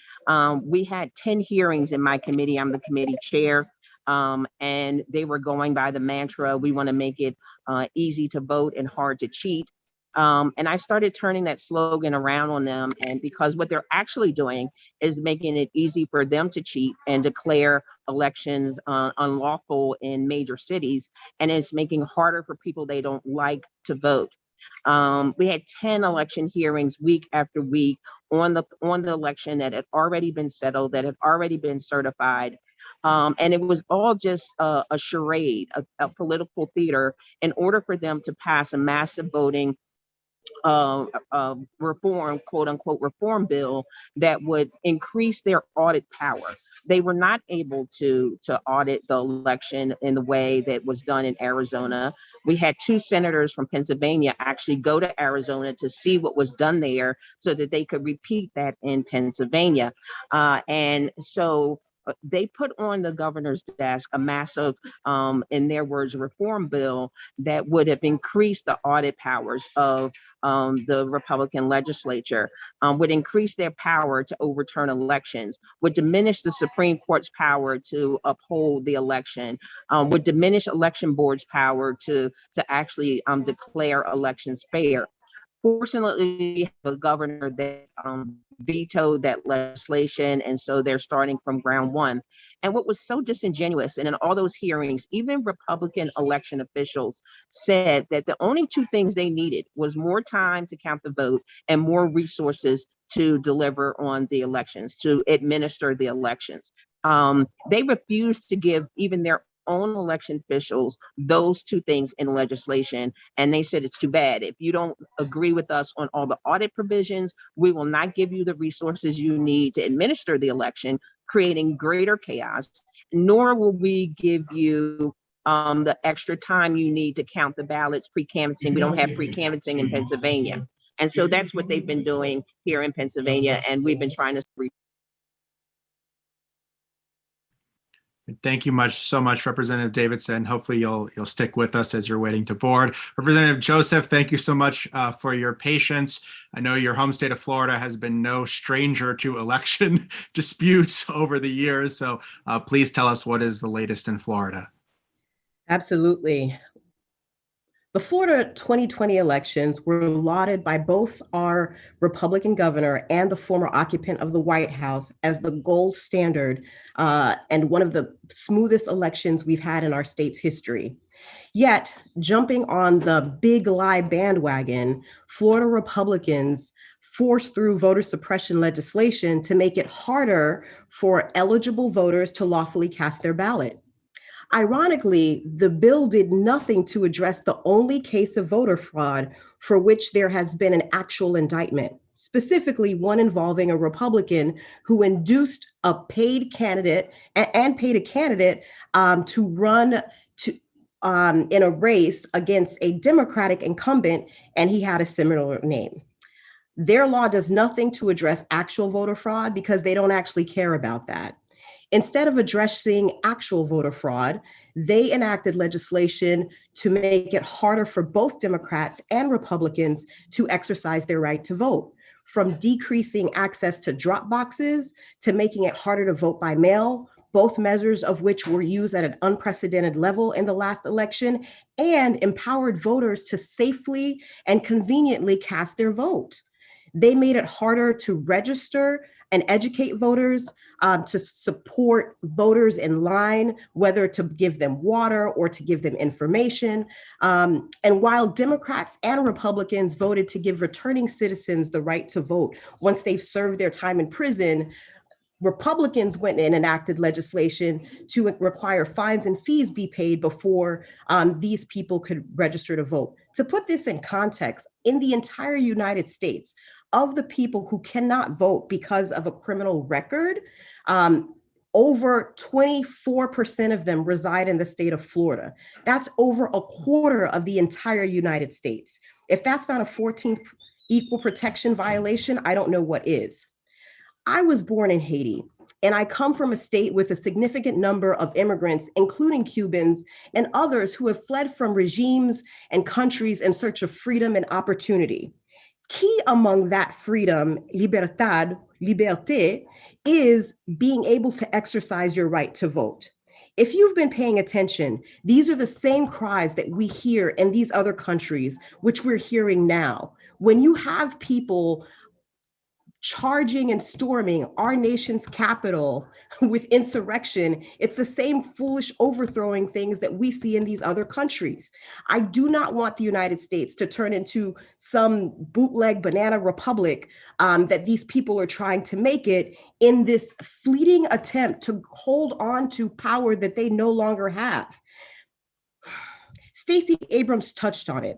We had 10 hearings in my committee. I'm the committee chair. And they were going by the mantra, we want to make it easy to vote and hard to cheat. And I started turning that slogan around on them. And because what they're actually doing is making it easy for them to cheat and declare elections unlawful in major cities. And it's making it harder for people they don't like to vote. We had 10 election hearings week after week on the election that had already been settled, that had already been certified. And it was all just a charade, a political theater, in order for them to pass a massive voting reform, quote unquote, reform bill that would increase their audit power. They were not able to audit the election in the way that was done in Arizona. We had 2 senators from Pennsylvania actually go to Arizona to see what was done there so that they could repeat that in Pennsylvania. And so they put on the governor's desk a massive, in their words, reform bill that would have increased the audit powers of the Republican legislature, would increase their power to overturn elections, would diminish the Supreme Court's power to uphold the election, would diminish election board's power to actually declare elections fair. Fortunately, we have a governor that vetoed that legislation, and so they're starting from ground one. And what was so disingenuous, and in all those hearings, even Republican election officials said that the only 2 things they needed was more time to count the vote and more resources to deliver on the elections, to administer the elections. They refused to give even their own election officials those 2 things in legislation. And they said, it's too bad. If you don't agree with us on all the audit provisions, we will not give you the resources you need to administer the election, creating greater chaos, nor will we give you the extra time you need to count the ballots pre-canvassing. We don't have pre-canvassing in Pennsylvania. And so that's what they've been doing here in Pennsylvania. And we've been trying to Thank you so much, Representative Davidson. Hopefully you'll stick with us as you're waiting to board. Representative Joseph, thank you so much for your patience. I know your home state of Florida has been no stranger to election disputes over the years. So please tell us what is the latest in Florida. Absolutely. The Florida 2020 elections were lauded by both our Republican governor and the former occupant of the White House as the gold standard and one of the smoothest elections we've had in our state's history. Yet, jumping on the big lie bandwagon, Florida Republicans forced through voter suppression legislation to make it harder for eligible voters to lawfully cast their ballot. Ironically, the bill did nothing to address the only case of voter fraud for which there has been an actual indictment, specifically one involving a Republican who induced a paid candidate and paid a candidate to run in a race against a Democratic incumbent, and he had a similar name. Their law does nothing to address actual voter fraud because they don't actually care about that. Instead of addressing actual voter fraud, they enacted legislation to make it harder for both Democrats and Republicans to exercise their right to vote, from decreasing access to drop boxes to making it harder to vote by mail, both measures of which were used at an unprecedented level in the last election, and empowered voters to safely and conveniently cast their vote. They made it harder to register and educate voters, to support voters in line, whether to give them water or to give them information. And while Democrats and Republicans voted to give returning citizens the right to vote once they've served their time in prison, Republicans went and enacted legislation to require fines and fees be paid before these people could register to vote. To put this in context, in the entire United States, of the people who cannot vote because of a criminal record, over 24% of them reside in the state of Florida. That's over a quarter of the entire United States. If that's not a 14th equal protection violation, I don't know what is. I was born in Haiti, and I come from a state with a significant number of immigrants, including Cubans and others who have fled from regimes and countries in search of freedom and opportunity. Key among that freedom, liberté, is being able to exercise your right to vote. If you've been paying attention, these are the same cries that we hear in these other countries, which we're hearing now. When you have people charging and storming our nation's capital with insurrection, it's the same foolish overthrowing things that we see in these other countries. I do not want the United States to turn into some bootleg banana republic that these people are trying to make it in this fleeting attempt to hold on to power that they no longer have. Stacey Abrams touched on it.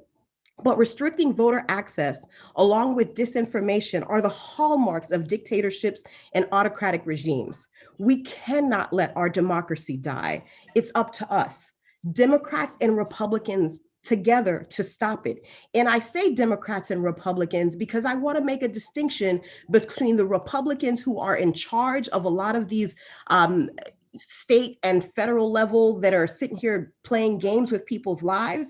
But restricting voter access, along with disinformation, are the hallmarks of dictatorships and autocratic regimes. We cannot let our democracy die. It's up to us, Democrats and Republicans together, to stop it. And I say Democrats and Republicans because I want to make a distinction between the Republicans who are in charge of a lot of these state and federal level that are sitting here playing games with people's lives,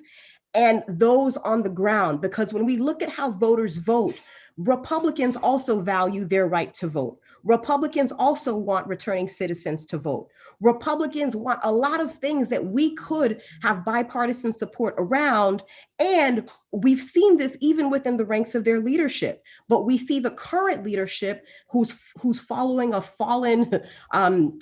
and those on the ground. Because when we look at how voters vote, Republicans also value their right to vote. Republicans also want returning citizens to vote. Republicans want a lot of things that we could have bipartisan support around. And we've seen this even within the ranks of their leadership. But we see the current leadership who's following a fallen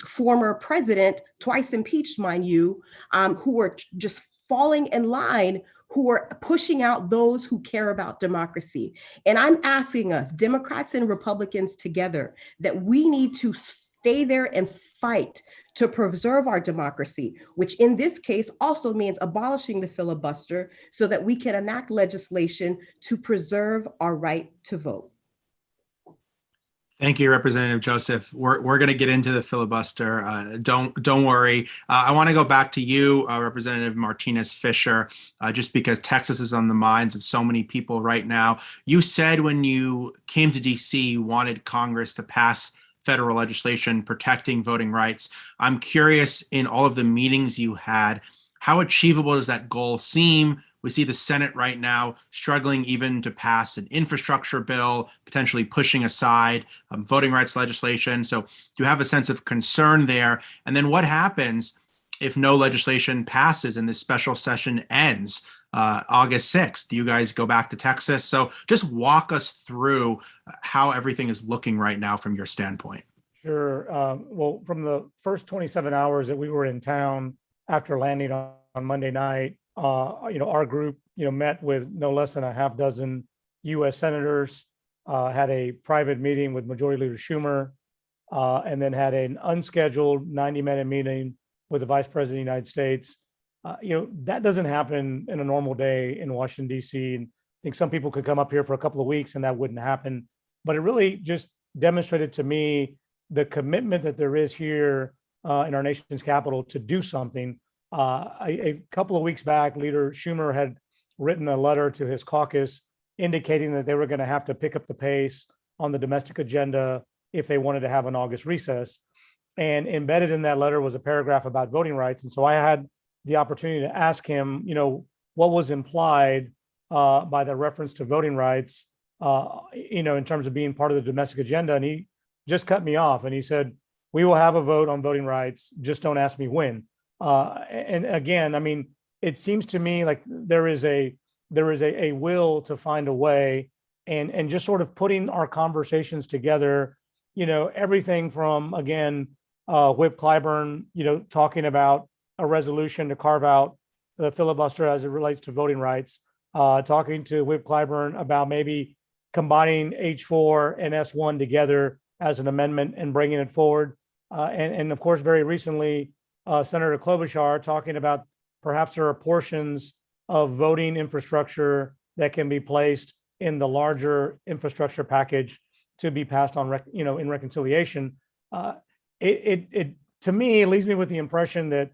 former president, twice impeached, mind you, who are just falling in line, who are pushing out those who care about democracy. And I'm asking us, Democrats and Republicans together, that we need to stay there and fight to preserve our democracy, which in this case also means abolishing the filibuster so that we can enact legislation to preserve our right to vote. Thank you, Representative Joseph. We're going to get into the filibuster. Don't worry. I want to go back to you, Representative Martinez Fisher, just because Texas is on the minds of so many people right now. You said when you came to DC, you wanted Congress to pass federal legislation protecting voting rights. I'm curious, in all of the meetings you had, how achievable does that goal seem? We see the Senate right now struggling even to pass an infrastructure bill, potentially pushing aside voting rights legislation. So do you have a sense of concern there? And then what happens if no legislation passes and this special session ends August 6th? Do you guys go back to Texas? So just walk us through how everything is looking right now from your standpoint. Sure. Well, from the first 27 hours that we were in town after landing on Monday night, our group, met with no less than a half dozen U.S. senators, had a private meeting with Majority Leader Schumer, and then had an unscheduled 90-minute meeting with the Vice President of the United States. That doesn't happen in a normal day in Washington, D.C. And I think some people could come up here for a couple of weeks and that wouldn't happen. But it really just demonstrated to me the commitment that there is here in our nation's capital to do something. A couple of weeks back, Leader Schumer had written a letter to his caucus indicating that they were going to have to pick up the pace on the domestic agenda if they wanted to have an August recess. And embedded in that letter was a paragraph about voting rights. And so I had the opportunity to ask him, what was implied by the reference to voting rights, in terms of being part of the domestic agenda. And he just cut me off and he said, "We will have a vote on voting rights. Just don't ask me when." And again, it seems to me like there is a will to find a way, and just sort of putting our conversations together. Everything from, again, Whip Clyburn, talking about a resolution to carve out the filibuster as it relates to voting rights, talking to Whip Clyburn about maybe combining H4 and S1 together as an amendment and bringing it forward. And of course, very recently, Senator Klobuchar talking about perhaps there are portions of voting infrastructure that can be placed in the larger infrastructure package to be passed on, in reconciliation. It to me, it leaves me with the impression that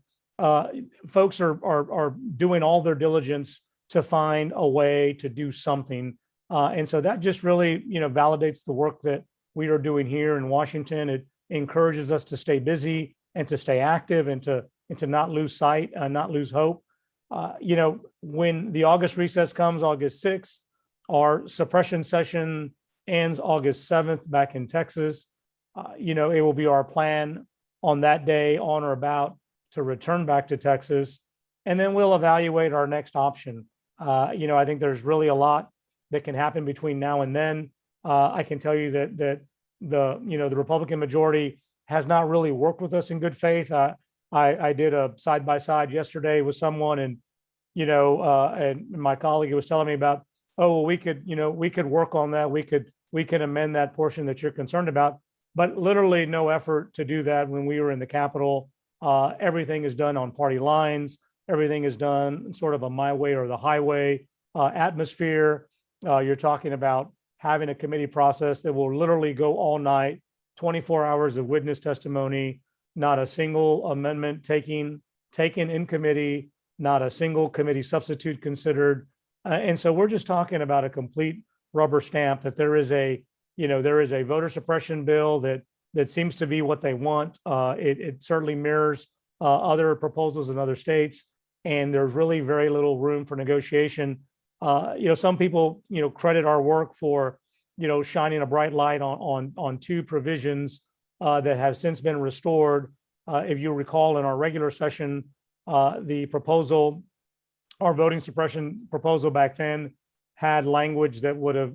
folks are doing all their diligence to find a way to do something. And so that just really, validates the work that we are doing here in Washington. It encourages us to stay busy and to stay active and to not lose sight, not lose hope. When the August recess comes, August 6th, our suppression session ends August 7th back in Texas. It will be our plan on that day, on or about, to return back to Texas, and then we'll evaluate our next option. I think there's really a lot that can happen between now and then. I can tell you that the Republican majority has not really worked with us in good faith. I did a side-by-side yesterday with someone, and and my colleague was telling me about, oh, well, we could work on that. We could amend that portion that you're concerned about, but literally no effort to do that when we were in the Capitol. Everything is done on party lines. Everything is done sort of a my way or the highway atmosphere. You're talking about having a committee process that will literally go all night, 24 hours of witness testimony, not a single amendment taken in committee, not a single committee substitute considered. And so we're just talking about a complete rubber stamp that there is a voter suppression bill that seems to be what they want. It certainly mirrors other proposals in other states, and there's really very little room for negotiation. Some people, credit our work for, shining a bright light on two provisions that have since been restored. If you recall, in our regular session, the proposal, our voting suppression proposal back then, had language that would have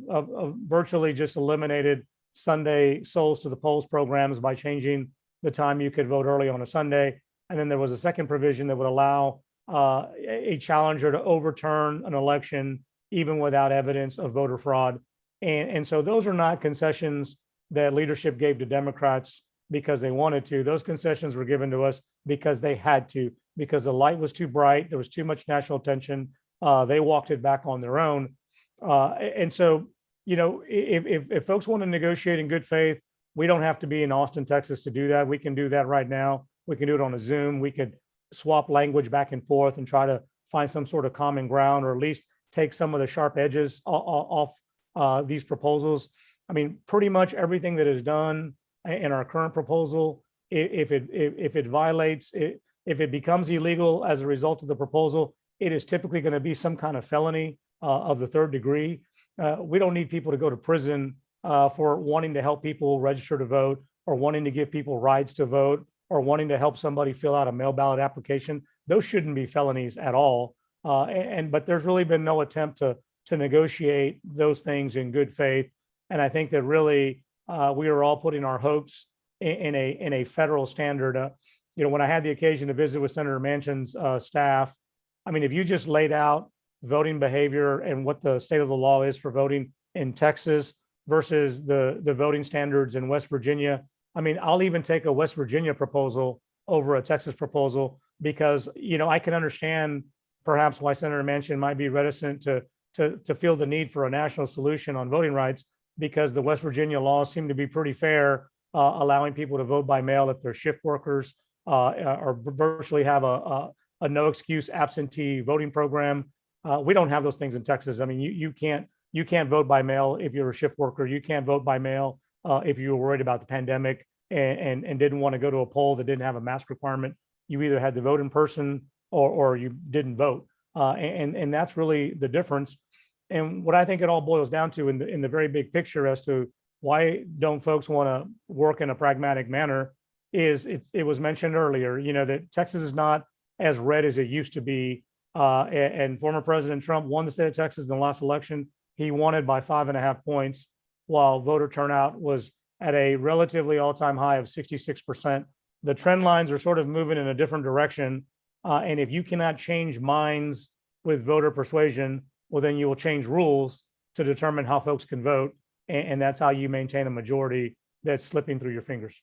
virtually just eliminated Sunday souls to the polls programs by changing the time you could vote early on a Sunday. And then there was a second provision that would allow a challenger to overturn an election even without evidence of voter fraud. And so those are not concessions that leadership gave to Democrats because they wanted to. Those concessions were given to us because they had to, because the light was too bright. There was too much national attention. They walked it back on their own. And so, if folks want to negotiate in good faith, we don't have to be in Austin, Texas to do that. We can do that right now. We can do it on a Zoom. We could swap language back and forth and try to find some sort of common ground, or at least take some of the sharp edges off these proposals. I mean, pretty much everything that is done in our current proposal, if it violates, if it becomes illegal as a result of the proposal, it is typically going to be some kind of felony of the third degree. We don't need people to go to prison for wanting to help people register to vote, or wanting to give people rights to vote, or wanting to help somebody fill out a mail ballot application. Those shouldn't be felonies at all. But there's really been no attempt to negotiate those things in good faith. And I think that really we are all putting our hopes in a federal standard. When I had the occasion to visit with Senator Manchin's staff, I mean, if you just laid out voting behavior and what the state of the law is for voting in Texas versus the voting standards in West Virginia, I mean, I'll even take a West Virginia proposal over a Texas proposal, because, I can understand perhaps why Senator Manchin might be reticent to feel the need for a national solution on voting rights, because the West Virginia laws seem to be pretty fair, allowing people to vote by mail if they're shift workers, or virtually have a no excuse absentee voting program. We don't have those things in Texas. I mean, you can't vote by mail if you're a shift worker. You can't vote by mail if you were worried about the pandemic and didn't want to go to a poll that didn't have a mask requirement. You either had to vote in person or you didn't vote. And that's really the difference. And what I think it all boils down to in the very big picture as to why don't folks want to work in a pragmatic manner is it was mentioned earlier, that Texas is not as red as it used to be. And former President Trump won the state of Texas in the last election. He won it by 5.5 points, while voter turnout was at a relatively all-time high of 66%. The trend lines are sort of moving in a different direction. And if you cannot change minds with voter persuasion, well, then you will change rules to determine how folks can vote. And that's how you maintain a majority that's slipping through your fingers.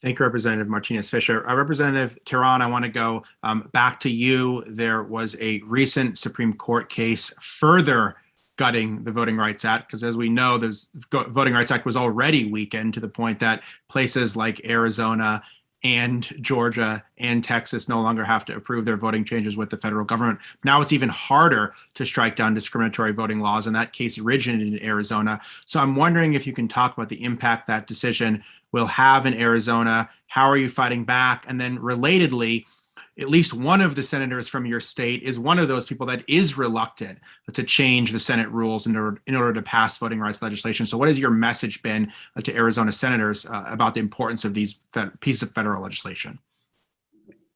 Thank you, Representative Martinez-Fisher. Representative Tehran, I want to go back to you. There was a recent Supreme Court case further gutting the Voting Rights Act, because as we know, the Voting Rights Act was already weakened to the point that places like Arizona and Georgia and Texas no longer have to approve their voting changes with the federal government. Now it's even harder to strike down discriminatory voting laws, and that case originated in Arizona. So I'm wondering if you can talk about the impact that decision will have in Arizona. How are you fighting back? And then relatedly, at least one of the senators from your state is one of those people that is reluctant to change the Senate rules in order to pass voting rights legislation. So what has your message been to Arizona senators about the importance of these pieces of federal legislation?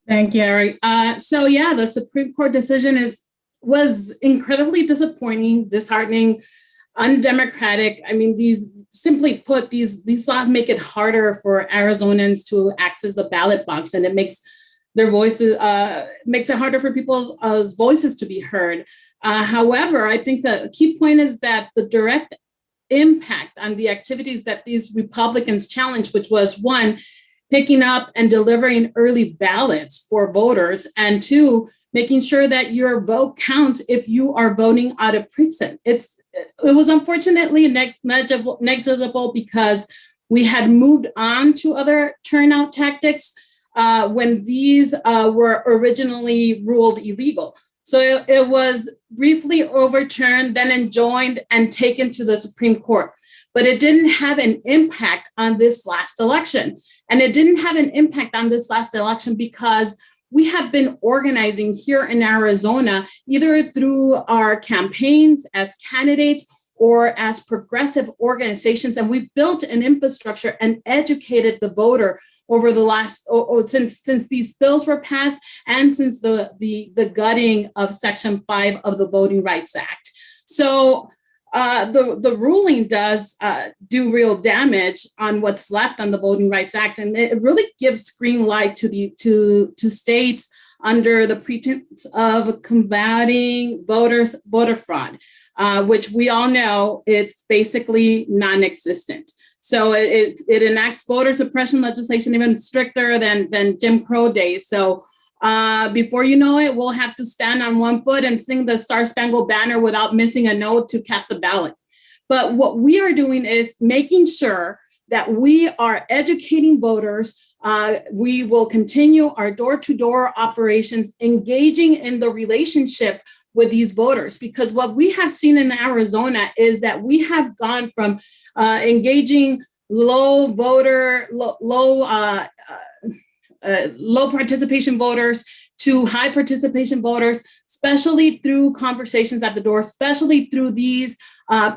Thank you, Ari. So yeah, the Supreme Court decision was incredibly disappointing, disheartening, undemocratic. I mean, simply put, these laws make it harder for Arizonans to access the ballot box, and it makes their voices, makes it harder for people's voices to be heard. However, I think the key point is that the direct impact on the activities that these Republicans challenged, which was one, picking up and delivering early ballots for voters, and two, making sure that your vote counts if you are voting out of precinct. It was unfortunately negligible because we had moved on to other turnout tactics when these were originally ruled illegal. So it was briefly overturned, then enjoined and taken to the Supreme Court. But it didn't have an impact on this last election. And it didn't have an impact on this last election because we have been organizing here in Arizona, either through our campaigns as candidates or as progressive organizations. And we built an infrastructure and educated the voter over the last, since these bills were passed and since the gutting of Section 5 of the Voting Rights Act. So the ruling does do real damage on what's left on the Voting Rights Act, and it really gives green light to states under the pretense of combating voter fraud, which we all know it's basically non-existent. So it enacts voter suppression legislation even stricter than Jim Crow days. So before you know it, we'll have to stand on one foot and sing the Star Spangled Banner without missing a note to cast a ballot. But what we are doing is making sure that we are educating voters. We will continue our door-to-door operations, engaging in the relationship with these voters, because what we have seen in Arizona is that we have gone from engaging low participation voters to high participation voters, especially through conversations at the door, especially through these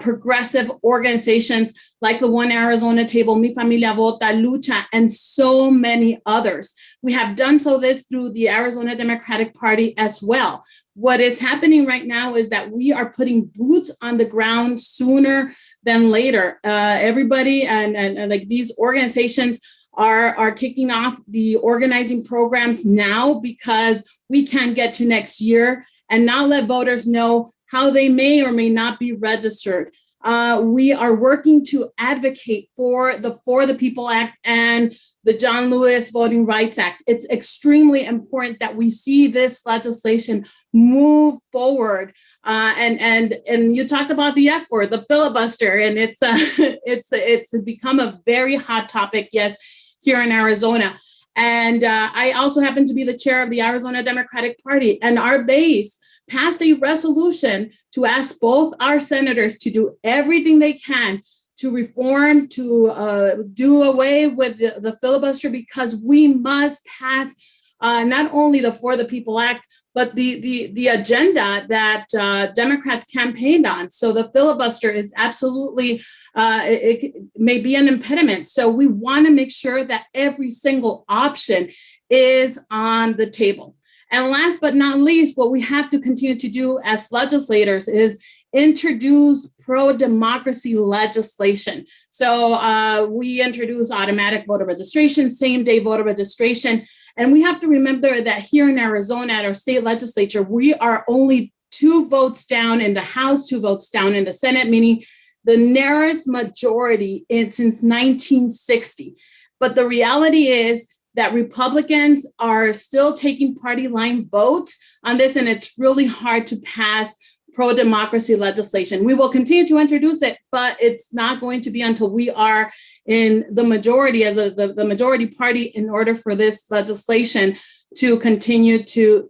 progressive organizations like the One Arizona Table, Mi Familia Vota, Lucha, and so many others. We have done this through the Arizona Democratic Party as well. What is happening right now is that we are putting boots on the ground sooner than later. Everybody and like these organizations are kicking off the organizing programs now because we can't get to next year and not let voters know how they may or may not be registered. We are working to advocate for the People Act and the John Lewis Voting Rights Act. It's extremely important that we see this legislation move forward. And you talked about the F word, the filibuster, and it's become a very hot topic, yes, here in Arizona. And I also happen to be the chair of the Arizona Democratic Party, and our base passed a resolution to ask both our senators to do everything they can to reform, to do away with the filibuster, because we must pass not only the For the People Act, but the agenda that Democrats campaigned on. So the filibuster is absolutely, it may be an impediment. So we want to make sure that every single option is on the table. And last but not least, what we have to continue to do as legislators is introduce pro-democracy legislation. So we introduce automatic voter registration, same-day voter registration. And we have to remember that here in Arizona at our state legislature, we are only 2 votes down in the House, 2 votes down in the Senate, meaning the narrowest majority since 1960. But the reality is that Republicans are still taking party line votes on this, and it's really hard to pass pro-democracy legislation. We will continue to introduce it, but it's not going to be until we are in the majority as the majority party in order for this legislation to continue to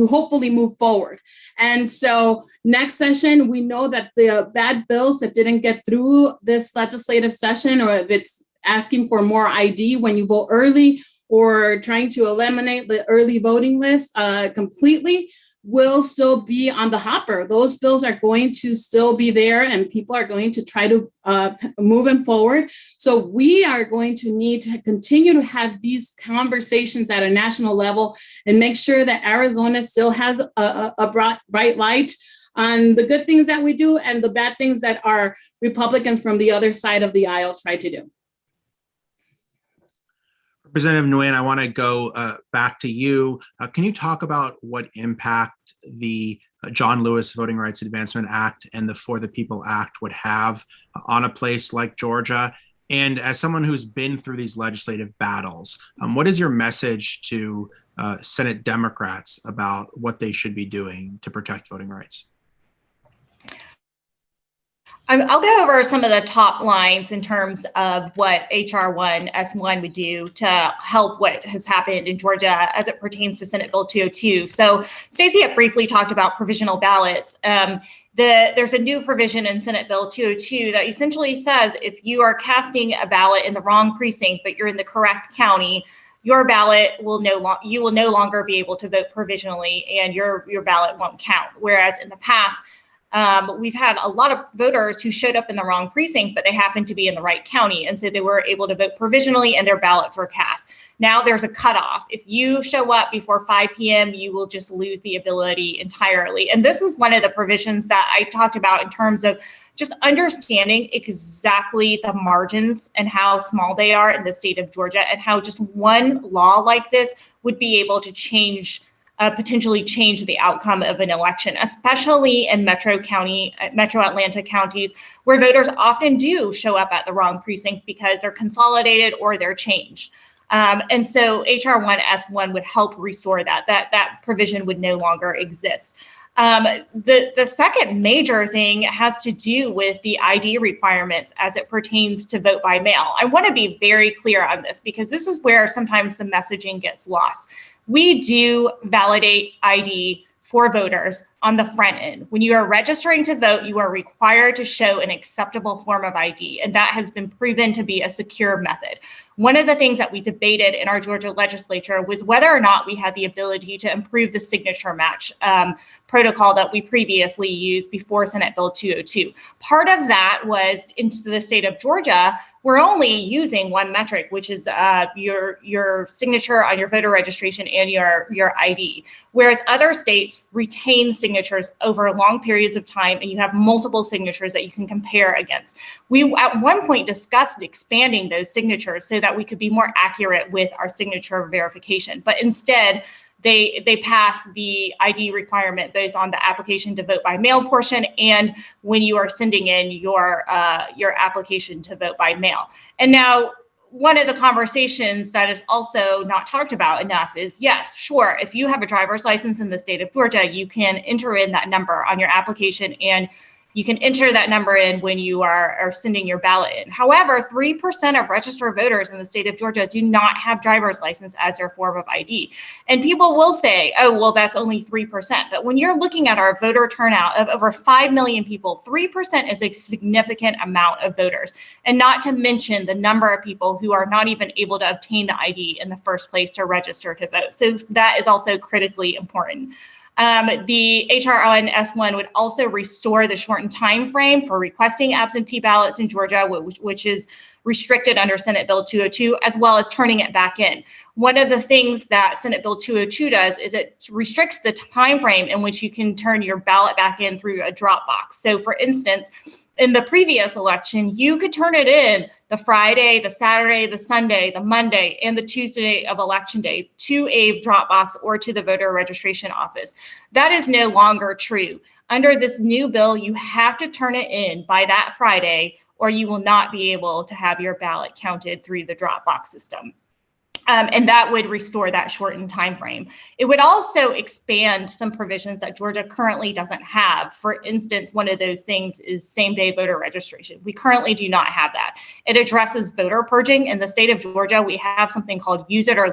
hopefully move forward. And so next session, we know that the bad bills that didn't get through this legislative session, or if it's asking for more ID when you vote early or trying to eliminate the early voting list completely, will still be on the hopper. Those bills are going to still be there, and people are going to try to move them forward. So we are going to need to continue to have these conversations at a national level and make sure that Arizona still has a bright light on the good things that we do and the bad things that our Republicans from the other side of the aisle try to do. Representative Nguyen, I want to go back to you. Can you talk about what impact the John Lewis Voting Rights Advancement Act and the For the People Act would have on a place like Georgia? And as someone who's been through these legislative battles, what is your message to Senate Democrats about what they should be doing to protect voting rights? I'll go over some of the top lines in terms of what H.R. 1S1 would do to help what has happened in Georgia as it pertains to Senate Bill 202. So Stacey had briefly talked about provisional ballots. There's a new provision in Senate Bill 202 that essentially says if you are casting a ballot in the wrong precinct, but you're in the correct county, your ballot you will no longer be able to vote provisionally, and your ballot won't count. Whereas in the past, we've had a lot of voters who showed up in the wrong precinct, but they happened to be in the right county. And so they were able to vote provisionally and their ballots were cast. Now there's a cutoff. If you show up before 5 p.m., you will just lose the ability entirely. And this is one of the provisions that I talked about in terms of just understanding exactly the margins and how small they are in the state of Georgia, and how just one law like this would be able to potentially change the outcome of an election, especially in metro Atlanta counties, where voters often do show up at the wrong precinct because they're consolidated or they're changed. And so H.R. 1S1 would help restore that provision would no longer exist. The second major thing has to do with the ID requirements as it pertains to vote by mail. I want to be very clear on this because this is where sometimes the messaging gets lost. We do validate ID for voters on the front end. When you are registering to vote, you are required to show an acceptable form of ID, and that has been proven to be a secure method. One of the things that we debated in our Georgia legislature was whether or not we had the ability to improve the signature match protocol that we previously used before Senate Bill 202. Part of that was in the state of Georgia, we're only using one metric, which is your signature on your voter registration and your ID, whereas other states retain signatures over long periods of time, and you have multiple signatures that you can compare against. We at one point discussed expanding those signatures so that we could be more accurate with our signature verification, but instead they passed the ID requirement both on the application to vote by mail portion and when you are sending in your application to vote by mail. And now, one of the conversations that is also not talked about enough is, yes, sure, if you have a driver's license in the state of Georgia, you can enter in that number on your application and you can enter that number in when you are sending your ballot in. However, 3% of registered voters in the state of Georgia do not have driver's license as their form of ID. And people will say, oh, well, that's only 3%. But when you're looking at our voter turnout of over 5 million people, 3% is a significant amount of voters. And not to mention the number of people who are not even able to obtain the ID in the first place to register to vote. So that is also critically important. The H.R. 1S1 would also restore the shortened time frame for requesting absentee ballots in Georgia, which is restricted under Senate Bill 202, as well as turning it back in. One of the things that Senate Bill 202 does is it restricts the time frame in which you can turn your ballot back in through a drop box. So for instance, in the previous election, you could turn it in the Friday, the Saturday, the Sunday, the Monday, and the Tuesday of election day to a drop box or to the voter registration office. That is no longer true. Under this new bill, you have to turn it in by that Friday, or you will not be able to have your ballot counted through the drop box system. And that would restore that shortened time frame. It would also expand some provisions that Georgia currently doesn't have. For instance, one of those things is same-day voter registration. We currently do not have that. It addresses voter purging. In the state of Georgia, we have something called use it or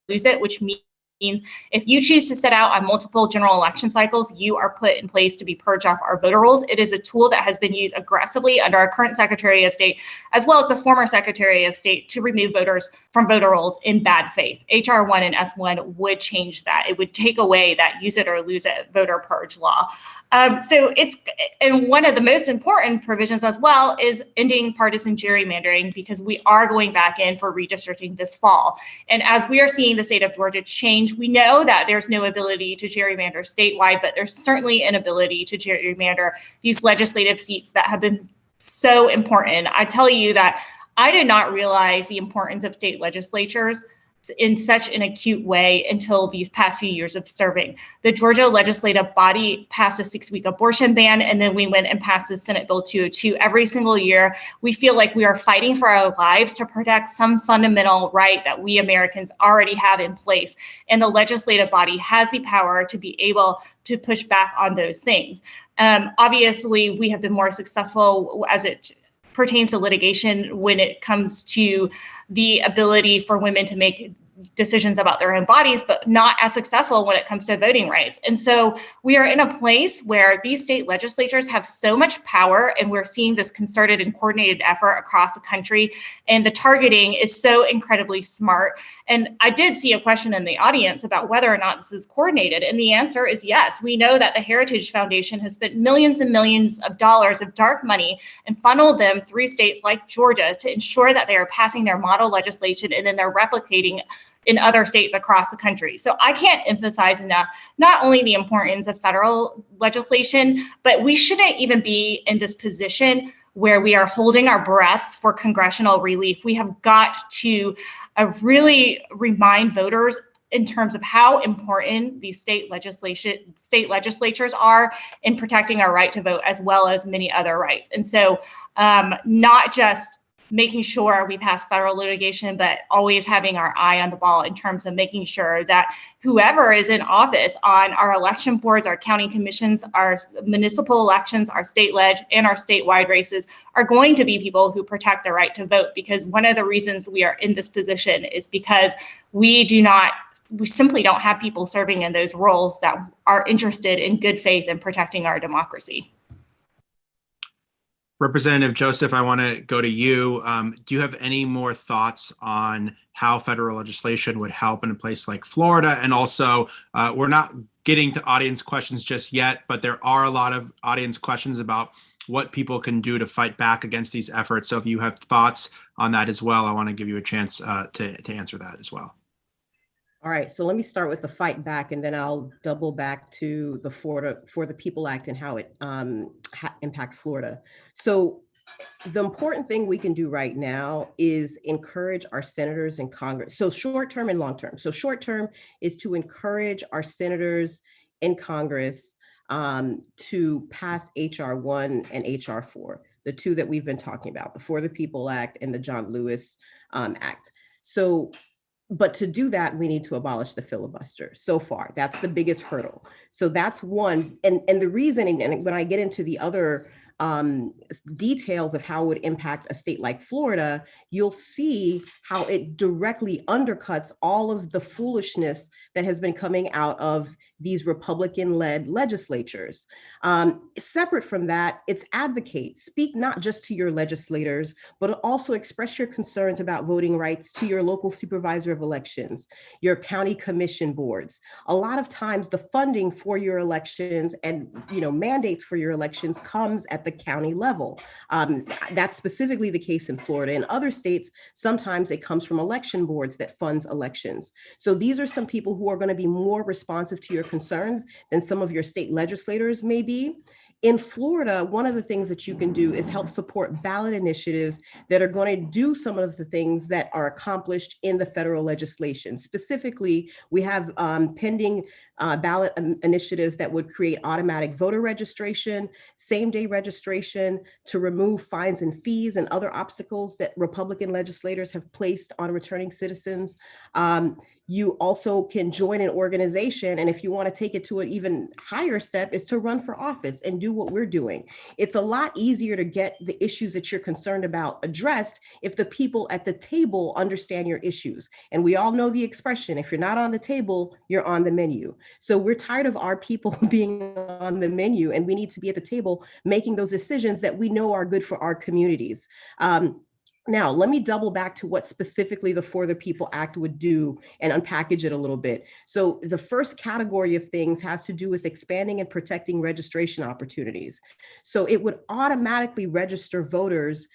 lose it, which means if you choose to sit out on multiple general election cycles, you are put in place to be purged off our voter rolls. It is a tool that has been used aggressively under our current Secretary of State, as well as the former Secretary of State, to remove voters from voter rolls in bad faith. HR 1 and S1 would change that. It would take away that use it or lose it voter purge law. And one of the most important provisions as well is ending partisan gerrymandering, because we are going back in for redistricting this fall. And as we are seeing the state of Georgia change, we know that there's no ability to gerrymander statewide, but there's certainly an ability to gerrymander these legislative seats that have been so important. I tell you that I did not realize the importance of state legislatures in such an acute way until these past few years of serving. The Georgia legislative body passed a 6-week abortion ban, and then we went and passed the Senate Bill 202 every single year. We feel like we are fighting for our lives to protect some fundamental right that we Americans already have in place. And the legislative body has the power to be able to push back on those things. Obviously, we have been more successful as it pertains to litigation when it comes to the ability for women to make decisions about their own bodies, but not as successful when it comes to voting rights. And so we are in a place where these state legislatures have so much power, and we're seeing this concerted and coordinated effort across the country. And the targeting is so incredibly smart. And I did see a question in the audience about whether or not this is coordinated. And the answer is yes. We know that the Heritage Foundation has spent millions and millions of dollars of dark money and funneled them through states like Georgia to ensure that they are passing their model legislation, and then they're replicating in other states across the country. So I can't emphasize enough not only the importance of federal legislation, but we shouldn't even be in this position where we are holding our breaths for congressional relief. We have got to really remind voters in terms of how important these state legislatures are in protecting our right to vote, as well as many other rights. And so not just making sure we pass federal litigation, but always having our eye on the ball in terms of making sure that whoever is in office on our election boards, our county commissions, our municipal elections, our state leg, and our statewide races are going to be people who protect the right to vote. Because one of the reasons we are in this position is because we simply don't have people serving in those roles that are interested in good faith in protecting our democracy. Representative Joseph, I want to go to you. Do you have any more thoughts on how federal legislation would help in a place like Florida? And also, we're not getting to audience questions just yet, but there are a lot of audience questions about what people can do to fight back against these efforts. So if you have thoughts on that as well, I want to give you a chance to answer that as well. All right, so let me start with the fight back, and then I'll double back to the For the People Act and how it impacts Florida. So the important thing we can do right now is encourage our senators in Congress. So short term and long term. So short term is to encourage our senators in Congress to pass HR 1 and HR 4, the two that we've been talking about, the For the People Act and the John Lewis Act. So, but to do that, we need to abolish the filibuster. So far, that's the biggest hurdle. So that's one. And the reasoning, and when I get into the other details of how it would impact a state like Florida, you'll see how it directly undercuts all of the foolishness that has been coming out of these Republican-led legislatures. Separate from that, it's advocate. Speak not just to your legislators, but also express your concerns about voting rights to your local supervisor of elections, your county commission boards. A lot of times the funding for your elections and mandates for your elections comes at the county level. That's specifically the case in Florida. In other states, sometimes it comes from election boards that funds elections. So these are some people who are going to be more responsive to your concerns than some of your state legislators may be. In Florida, one of the things that you can do is help support ballot initiatives that are going to do some of the things that are accomplished in the federal legislation. Specifically, we have pending ballot initiatives that would create automatic voter registration, same-day registration to remove fines and fees and other obstacles that Republican legislators have placed on returning citizens. You also can join an organization, and if you want to take it to an even higher step, is to run for office and do what we're doing. It's a lot easier to get the issues that you're concerned about addressed if the people at the table understand your issues. And we all know the expression, if you're not on the table, you're on the menu. So we're tired of our people being on the menu, and we need to be at the table making those decisions that we know are good for our communities. Now, let me double back to what specifically the For the People Act would do and unpackage it a little bit. So the first category of things has to do with expanding and protecting registration opportunities. So it would automatically register voters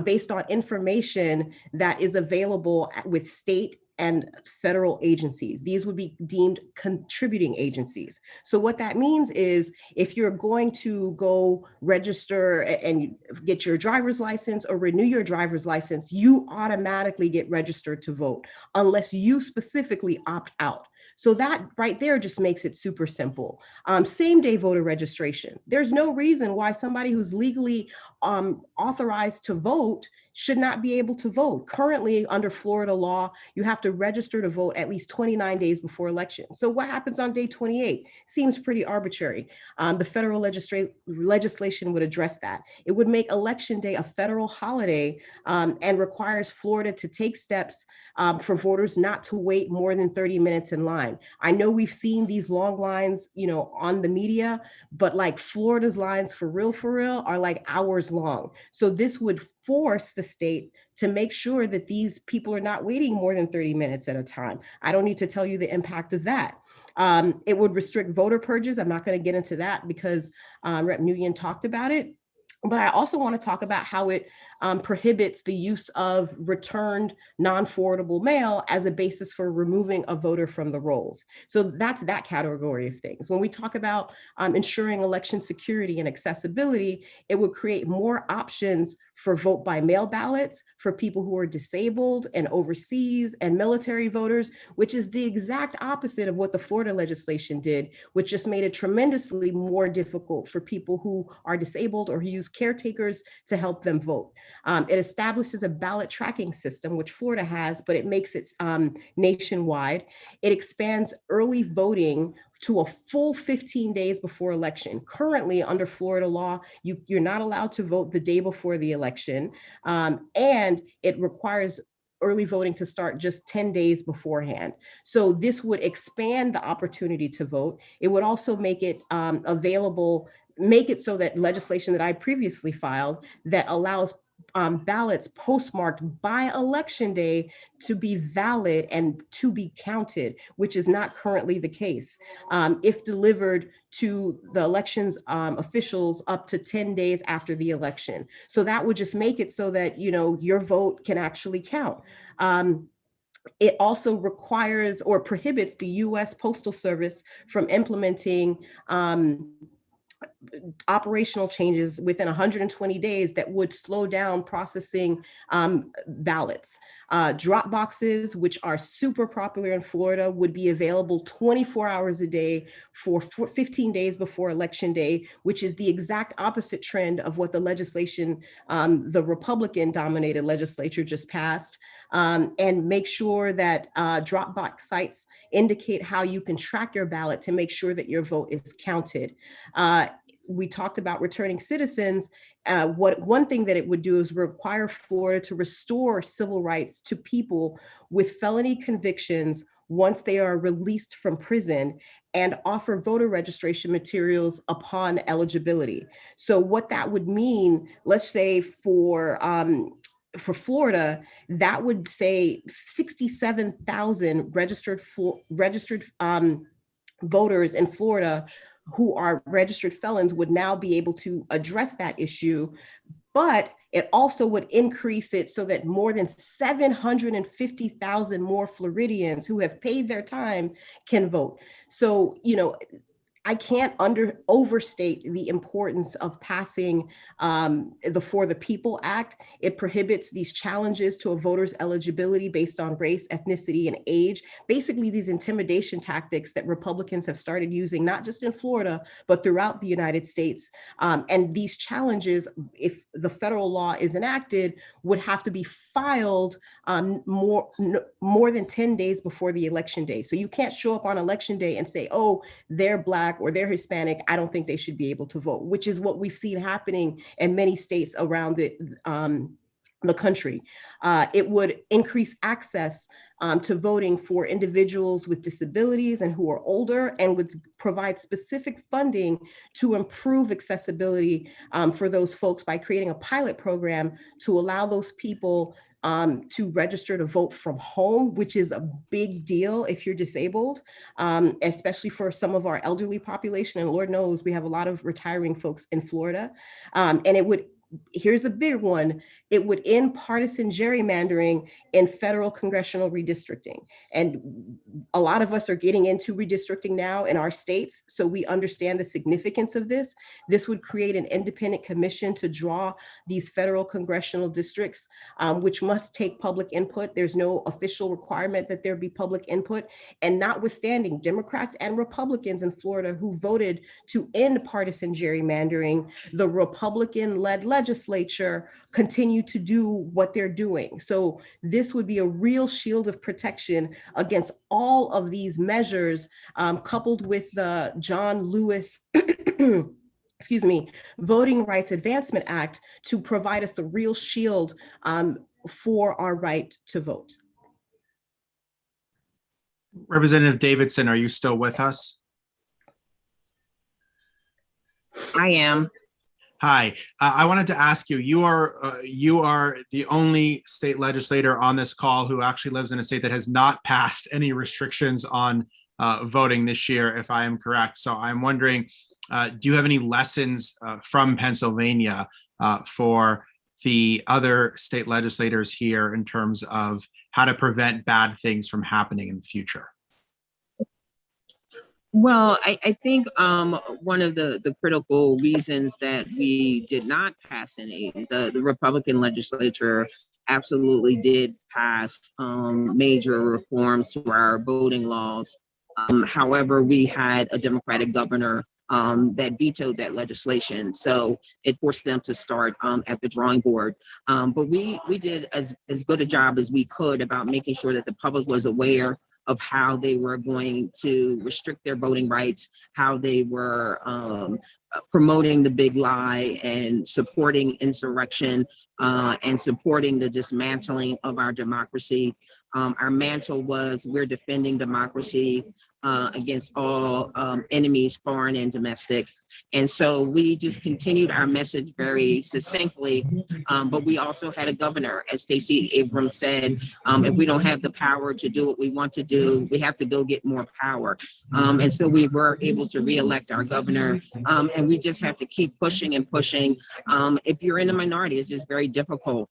based on information that is available with state and federal agencies. These would be deemed contributing agencies. So what that means is if you're going to go register and get your driver's license or renew your driver's license, you automatically get registered to vote unless you specifically opt out. So that right there just makes it super simple. Same day voter registration. There's no reason why somebody who's legally authorized to vote should not be able to vote. Currently, under Florida law, you have to register to vote at least 29 days before election. So what happens on day 28? Seems pretty arbitrary. The federal legislation would address that. It would make Election Day a federal holiday and requires Florida to take steps for voters not to wait more than 30 minutes in line. I know we've seen these long lines, on the media, but like Florida's lines for real are like hours long. So this would force the state to make sure that these people are not waiting more than 30 minutes at a time. I don't need to tell you the impact of that. It would restrict voter purges. I'm not going to get into that because Rep. Nguyen talked about it. But I also want to talk about how it prohibits the use of returned non-forwardable mail as a basis for removing a voter from the rolls. So that's that category of things. When we talk about ensuring election security and accessibility, it would create more options for vote by mail ballots for people who are disabled and overseas and military voters, which is the exact opposite of what the Florida legislation did, which just made it tremendously more difficult for people who are disabled or who use caretakers to help them vote. It establishes a ballot tracking system, which Florida has, but it makes it nationwide. It expands early voting to a full 15 days before election. Currently, under Florida law, you're not allowed to vote the day before the election, and it requires early voting to start just 10 days beforehand. So this would expand the opportunity to vote. It would also make it available, make it so that legislation that I previously filed that allows ballots postmarked by election day to be valid and to be counted, which is not currently the case. If delivered to the elections officials up to 10 days after the election. So that would just make it so that, your vote can actually count. It also requires or prohibits the U.S. Postal Service from implementing operational changes within 120 days that would slow down processing ballots. Drop boxes, which are super popular in Florida, would be available 24 hours a day for 15 days before Election Day, which is the exact opposite trend of what the legislation the Republican-dominated legislature just passed, and make sure that drop box sites indicate how you can track your ballot to make sure that your vote is counted. We talked about returning citizens. One thing that it would do is require Florida to restore civil rights to people with felony convictions once they are released from prison, and offer voter registration materials upon eligibility. So what that would mean, let's say for Florida, that would say 67,000 registered voters in Florida who are registered felons would now be able to address that issue, but it also would increase it so that more than 750,000 more Floridians who have paid their time can vote. So, I can't overstate the importance of passing the For the People Act. It prohibits these challenges to a voter's eligibility based on race, ethnicity, and age. Basically, these intimidation tactics that Republicans have started using, not just in Florida, but throughout the United States. And these challenges, if the federal law is enacted, would have to be filed more than 10 days before the election day. So you can't show up on election day and say, oh, they're Black or they're Hispanic, I don't think they should be able to vote, which is what we've seen happening in many states around the country. It would increase access to voting for individuals with disabilities and who are older, and would provide specific funding to improve accessibility for those folks by creating a pilot program to allow those people to register to vote from home, which is a big deal if you're disabled, especially for some of our elderly population. And Lord knows we have a lot of retiring folks in Florida. And it would, here's a big one, it would end partisan gerrymandering in federal congressional redistricting. And a lot of us are getting into redistricting now in our states, so we understand the significance of this. This would create an independent commission to draw these federal congressional districts, which must take public input. There's no official requirement that there be public input. And notwithstanding, Democrats and Republicans in Florida who voted to end partisan gerrymandering, the Republican-led legislature continue to do what they're doing. So this would be a real shield of protection against all of these measures, coupled with the John Lewis excuse me, Voting Rights Advancement Act, to provide us a real shield for our right to vote. Representative Davidson, are you still with us? I am. Hi, I wanted to ask you, you are the only state legislator on this call who actually lives in a state that has not passed any restrictions on voting this year, if I am correct. So I'm wondering, do you have any lessons from Pennsylvania for the other state legislators here in terms of how to prevent bad things from happening in the future? Well, I think one of the critical reasons that we did not pass any, the Republican legislature absolutely did pass major reforms to our voting laws. However, we had a Democratic governor that vetoed that legislation. So it forced them to start at the drawing board. But we did as good a job as we could about making sure that the public was aware of how they were going to restrict their voting rights, how they were promoting the big lie and supporting insurrection and supporting the dismantling of our democracy. Our mantle was, we're defending democracy against all enemies, foreign and domestic. And so we just continued our message very succinctly, but we also had a governor, as Stacey Abrams said, if we don't have the power to do what we want to do, we have to go get more power. And so we were able to re-elect our governor, and we just have to keep pushing and pushing. If you're in a minority, it's just very difficult.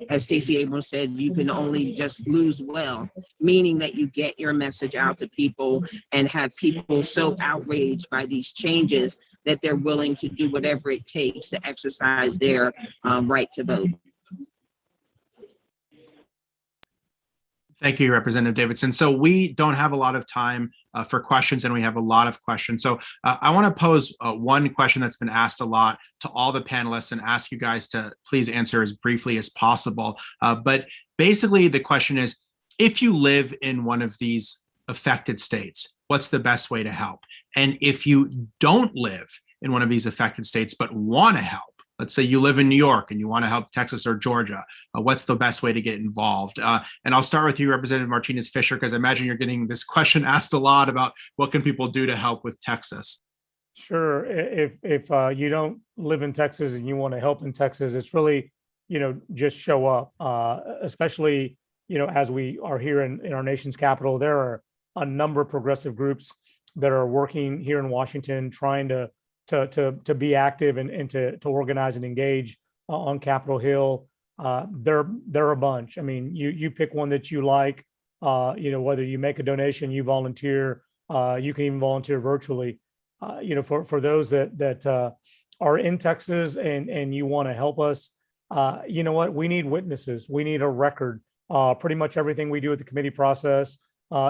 As Stacey Abrams said, you can only just lose well, meaning that you get your message out to people and have people so outraged by these changes that they're willing to do whatever it takes to exercise their right to vote. Thank you, Representative Davidson. So we don't have a lot of time for questions, and we have a lot of questions. So I want to pose one question that's been asked a lot to all the panelists and ask you guys to please answer as briefly as possible. But basically the question is, if you live in one of these affected states, what's the best way to help? And if you don't live in one of these affected states but want to help, let's say you live in New York and you want to help Texas or Georgia, what's the best way to get involved? And I'll start with you, Representative Martinez-Fisher, because I imagine you're getting this question asked a lot about what can people do to help with Texas? Sure. If you don't live in Texas and you want to help in Texas, it's really, just show up, especially, as we are here in our nation's capital. There are a number of progressive groups that are working here in Washington, trying to be active and to organize and engage on Capitol Hill. There are a bunch. I mean, you pick one that you like, whether you make a donation, you volunteer, you can even volunteer virtually. for those that are in Texas and you want to help us, you know what? We need witnesses. We need a record. Pretty much everything we do at the committee process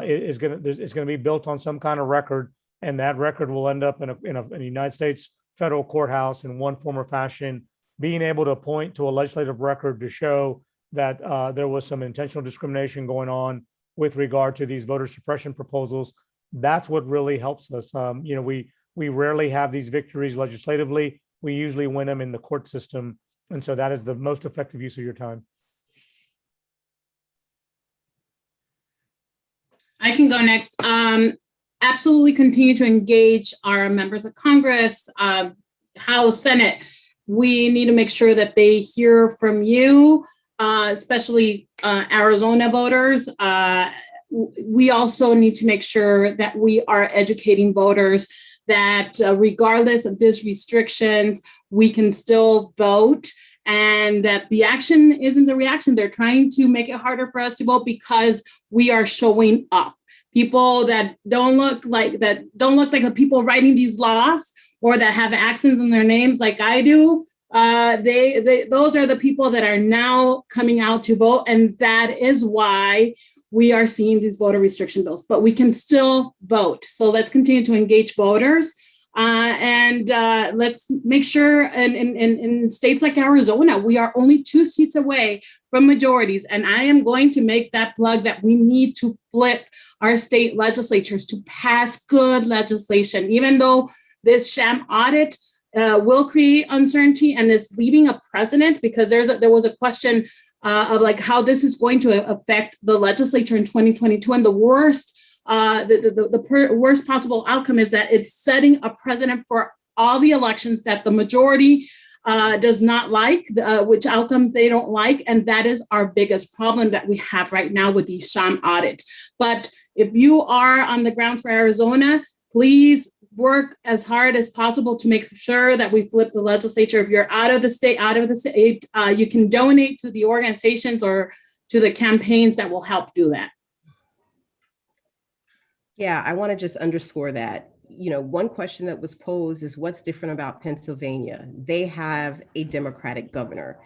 is going to be built on some kind of record, and that record will end up in a United States federal courthouse in one form or fashion. Being able to point to a legislative record to show that there was some intentional discrimination going on with regard to these voter suppression proposals, that's what really helps us. We rarely have these victories legislatively. We usually win them in the court system. And so that is the most effective use of your time. I can go next. Absolutely continue to engage our members of Congress, House, Senate. We need to make sure that they hear from you, especially Arizona voters. We also need to make sure that we are educating voters that regardless of these restrictions, we can still vote, and that the action isn't the reaction. They're trying to make it harder for us to vote because we are showing up. People that don't look like the people writing these laws or that have accents in their names like I do, those are the people that are now coming out to vote, and that is why we are seeing these voter restriction bills, but we can still vote. So let's continue to engage voters, and let's make sure in states like Arizona, we are only 2 seats away from majorities. And I am going to make that plug that we need to flip our state legislatures to pass good legislation, even though this sham audit will create uncertainty and is leaving a precedent, because there was a question of like how this is going to affect the legislature in 2022. And the worst worst possible outcome is that it's setting a precedent for all the elections that the majority does not like, which outcome they don't like. And that is our biggest problem that we have right now with the sham audit. But if you are on the ground for Arizona, please work as hard as possible to make sure that we flip the legislature. If you're out of the state, you can donate to the organizations or to the campaigns that will help do that. Yeah, I want to just underscore that. One question that was posed is what's different about Pennsylvania? They have a Democratic governor.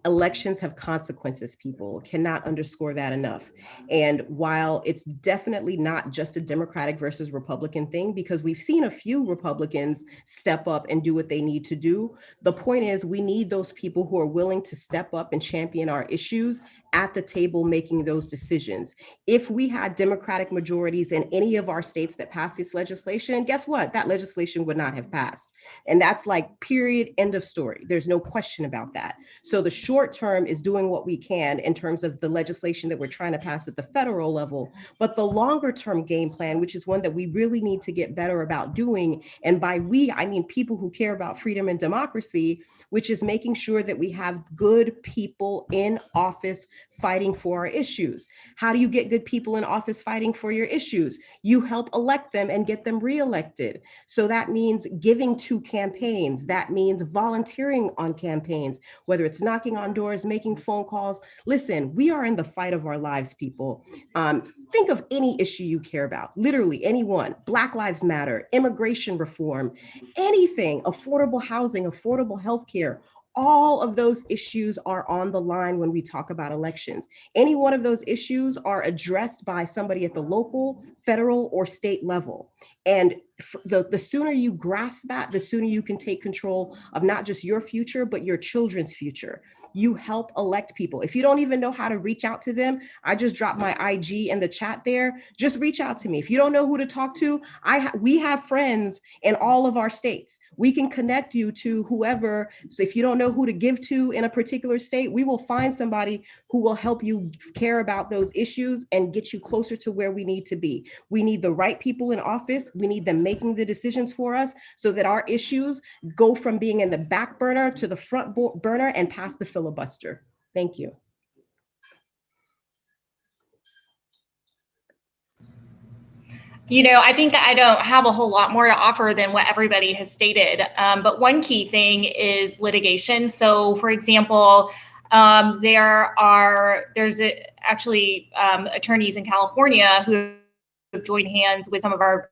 Elections have consequences, people cannot underscore that enough. And while it's definitely not just a Democratic versus Republican thing, because we've seen a few Republicans step up and do what they need to do, the point is we need those people who are willing to step up and champion our issues at the table making those decisions. If we had Democratic majorities in any of our states that passed this legislation, guess what? That legislation would not have passed. And that's like period, end of story. There's no question about that. So the short term is doing what we can in terms of the legislation that we're trying to pass at the federal level, but the longer term game plan, which is one that we really need to get better about doing. And by we, I mean people who care about freedom and democracy, which is making sure that we have good people in office fighting for our issues. How do you get good people in office fighting for your issues? You help elect them and get them reelected. So that means giving to campaigns. That means volunteering on campaigns, whether it's knocking on doors, making phone calls. Listen, we are in the fight of our lives, people. Think of any issue you care about, literally anyone. Black Lives Matter, immigration reform, anything, affordable housing, affordable healthcare. All of those issues are on the line when we talk about elections. Any one of those issues are addressed by somebody at the local, federal, or state level. And the sooner you grasp that, the sooner you can take control of not just your future, but your children's future. You help elect people. If you don't even know how to reach out to them, I just dropped my IG in the chat there. Just reach out to me. If you don't know who to talk to, we have friends in all of our states. We can connect you to whoever. So if you don't know who to give to in a particular state, we will find somebody who will help you care about those issues and get you closer to where we need to be. We need the right people in office. We need them making the decisions for us so that our issues go from being in the back burner to the front burner and past the filibuster. Thank you. I think I don't have a whole lot more to offer than what everybody has stated. But one key thing is litigation. So, for example, there's actually attorneys in California who have joined hands with some of our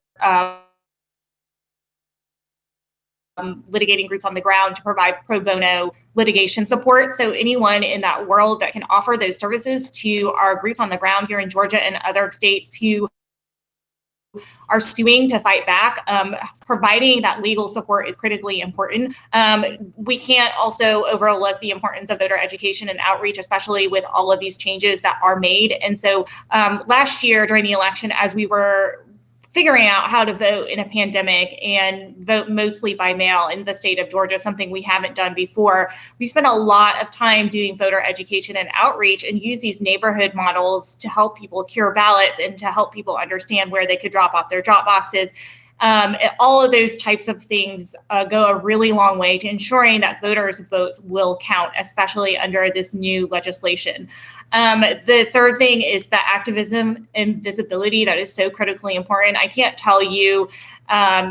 litigating groups on the ground to provide pro bono litigation support. So anyone in that world that can offer those services to our groups on the ground here in Georgia and other states who are suing to fight back, providing that legal support is critically important. We can't also overlook the importance of voter education and outreach, especially with all of these changes that are made. And so last year during the election, as we were figuring out how to vote in a pandemic and vote mostly by mail in the state of Georgia, something we haven't done before, we spent a lot of time doing voter education and outreach and use these neighborhood models to help people cure ballots and to help people understand where they could drop off their drop boxes. All of those types of things go a really long way to ensuring that voters' votes will count, especially under this new legislation. The third thing is the activism and visibility that is so critically important. I can't tell you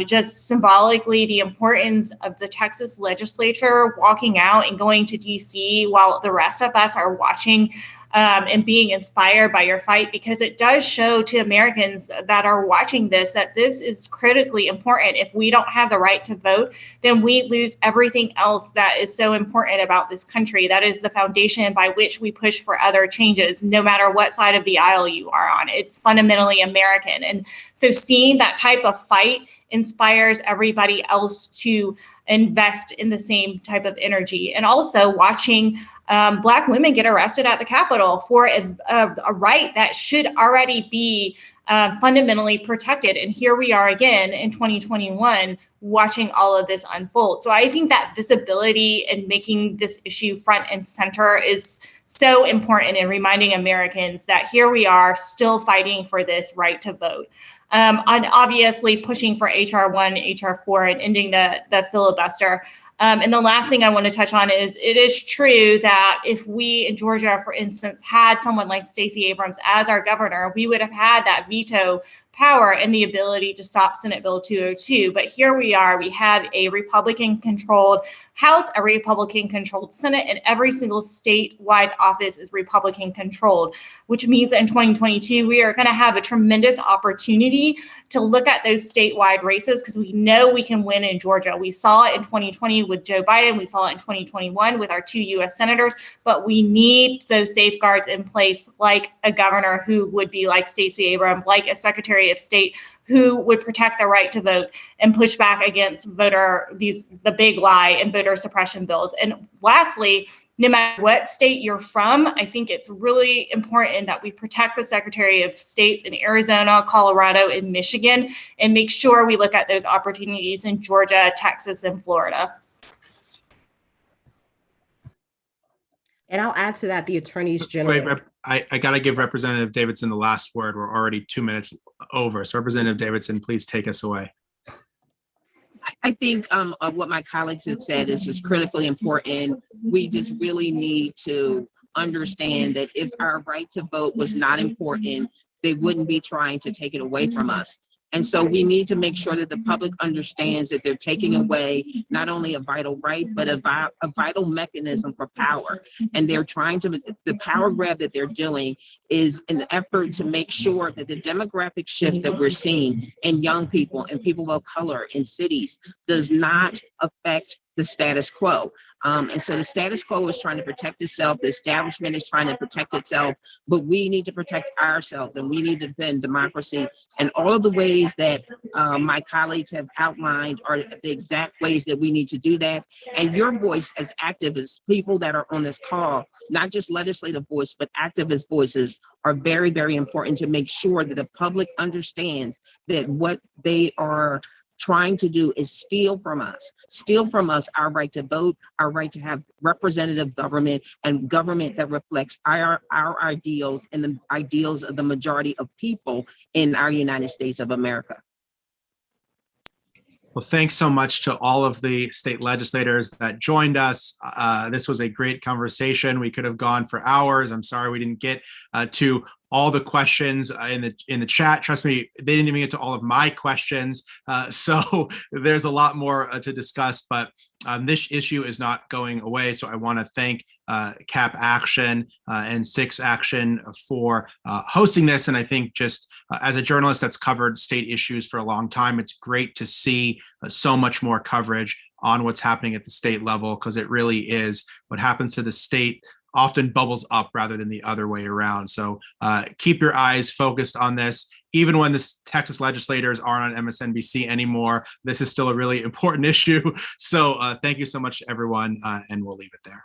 just symbolically the importance of the Texas legislature walking out and going to DC while the rest of us are watching and being inspired by your fight, because it does show to Americans that are watching this that this is critically important. If we don't have the right to vote, then we lose everything else that is so important about this country. That is the foundation by which we push for other changes, no matter what side of the aisle you are on. It's fundamentally American. And so seeing that type of fight inspires everybody else to invest in the same type of energy. And also watching Black women get arrested at the Capitol for a right that should already be fundamentally protected. And here we are again in 2021 watching all of this unfold. So I think that visibility and making this issue front and center is so important in reminding Americans that here we are still fighting for this right to vote. And obviously pushing for HR 1, HR 4, and ending the filibuster. And the last thing I want to touch on is it is true that if we in Georgia, for instance, had someone like Stacey Abrams as our governor, we would have had that veto power and the ability to stop Senate Bill 202. But here we are, we have a Republican-controlled House, a Republican-controlled Senate, and every single statewide office is Republican-controlled, which means in 2022, we are going to have a tremendous opportunity to look at those statewide races because we know we can win in Georgia. We saw it in 2020 with Joe Biden. We saw it in 2021 with our 2 U.S. senators, but we need those safeguards in place, like a governor who would be like Stacey Abrams, like a Secretary of State who would protect the right to vote and push back against the big lie and voter suppression bills. And lastly, no matter what state you're from, I think it's really important that we protect the Secretary of States in Arizona, Colorado, and Michigan, and make sure we look at those opportunities in Georgia, Texas, and Florida. And I'll add to that the attorneys general. Wait, I got to give Representative Davidson the last word. We're already 2 minutes over. So Representative Davidson, please take us away. I think what my colleagues have said is critically important. We just really need to understand that if our right to vote was not important, they wouldn't be trying to take it away from us. And so we need to make sure that the public understands that they're taking away not only a vital right, but a vital mechanism for power. And they're trying to, the power grab that they're doing is an effort to make sure that the demographic shifts that we're seeing in young people and people of color in cities does not affect the status quo. And so the status quo is trying to protect itself. The establishment is trying to protect itself, but we need to protect ourselves and we need to defend democracy. And all of the ways that my colleagues have outlined are the exact ways that we need to do that. And your voice as activists, people that are on this call, not just legislative voice, but activist voices are very, very important to make sure that the public understands that what they are trying to do is steal from us our right to vote, our right to have representative government and government that reflects our ideals and the ideals of the majority of people in our United States of America. Well, thanks so much to all of the state legislators that joined us. This was a great conversation. We could have gone for hours. I'm sorry we didn't get to all the questions in the chat. Trust me, they didn't even get to all of my questions. So there's a lot more to discuss, but this issue is not going away. So I want to thank CAP Action and 6 Action for hosting this. And I think just as a journalist that's covered state issues for a long time, it's great to see so much more coverage on what's happening at the state level, because it really is what happens to the state often bubbles up rather than the other way around. So keep your eyes focused on this. Even when the Texas legislators aren't on MSNBC anymore, this is still a really important issue. So thank you so much, everyone, and we'll leave it there.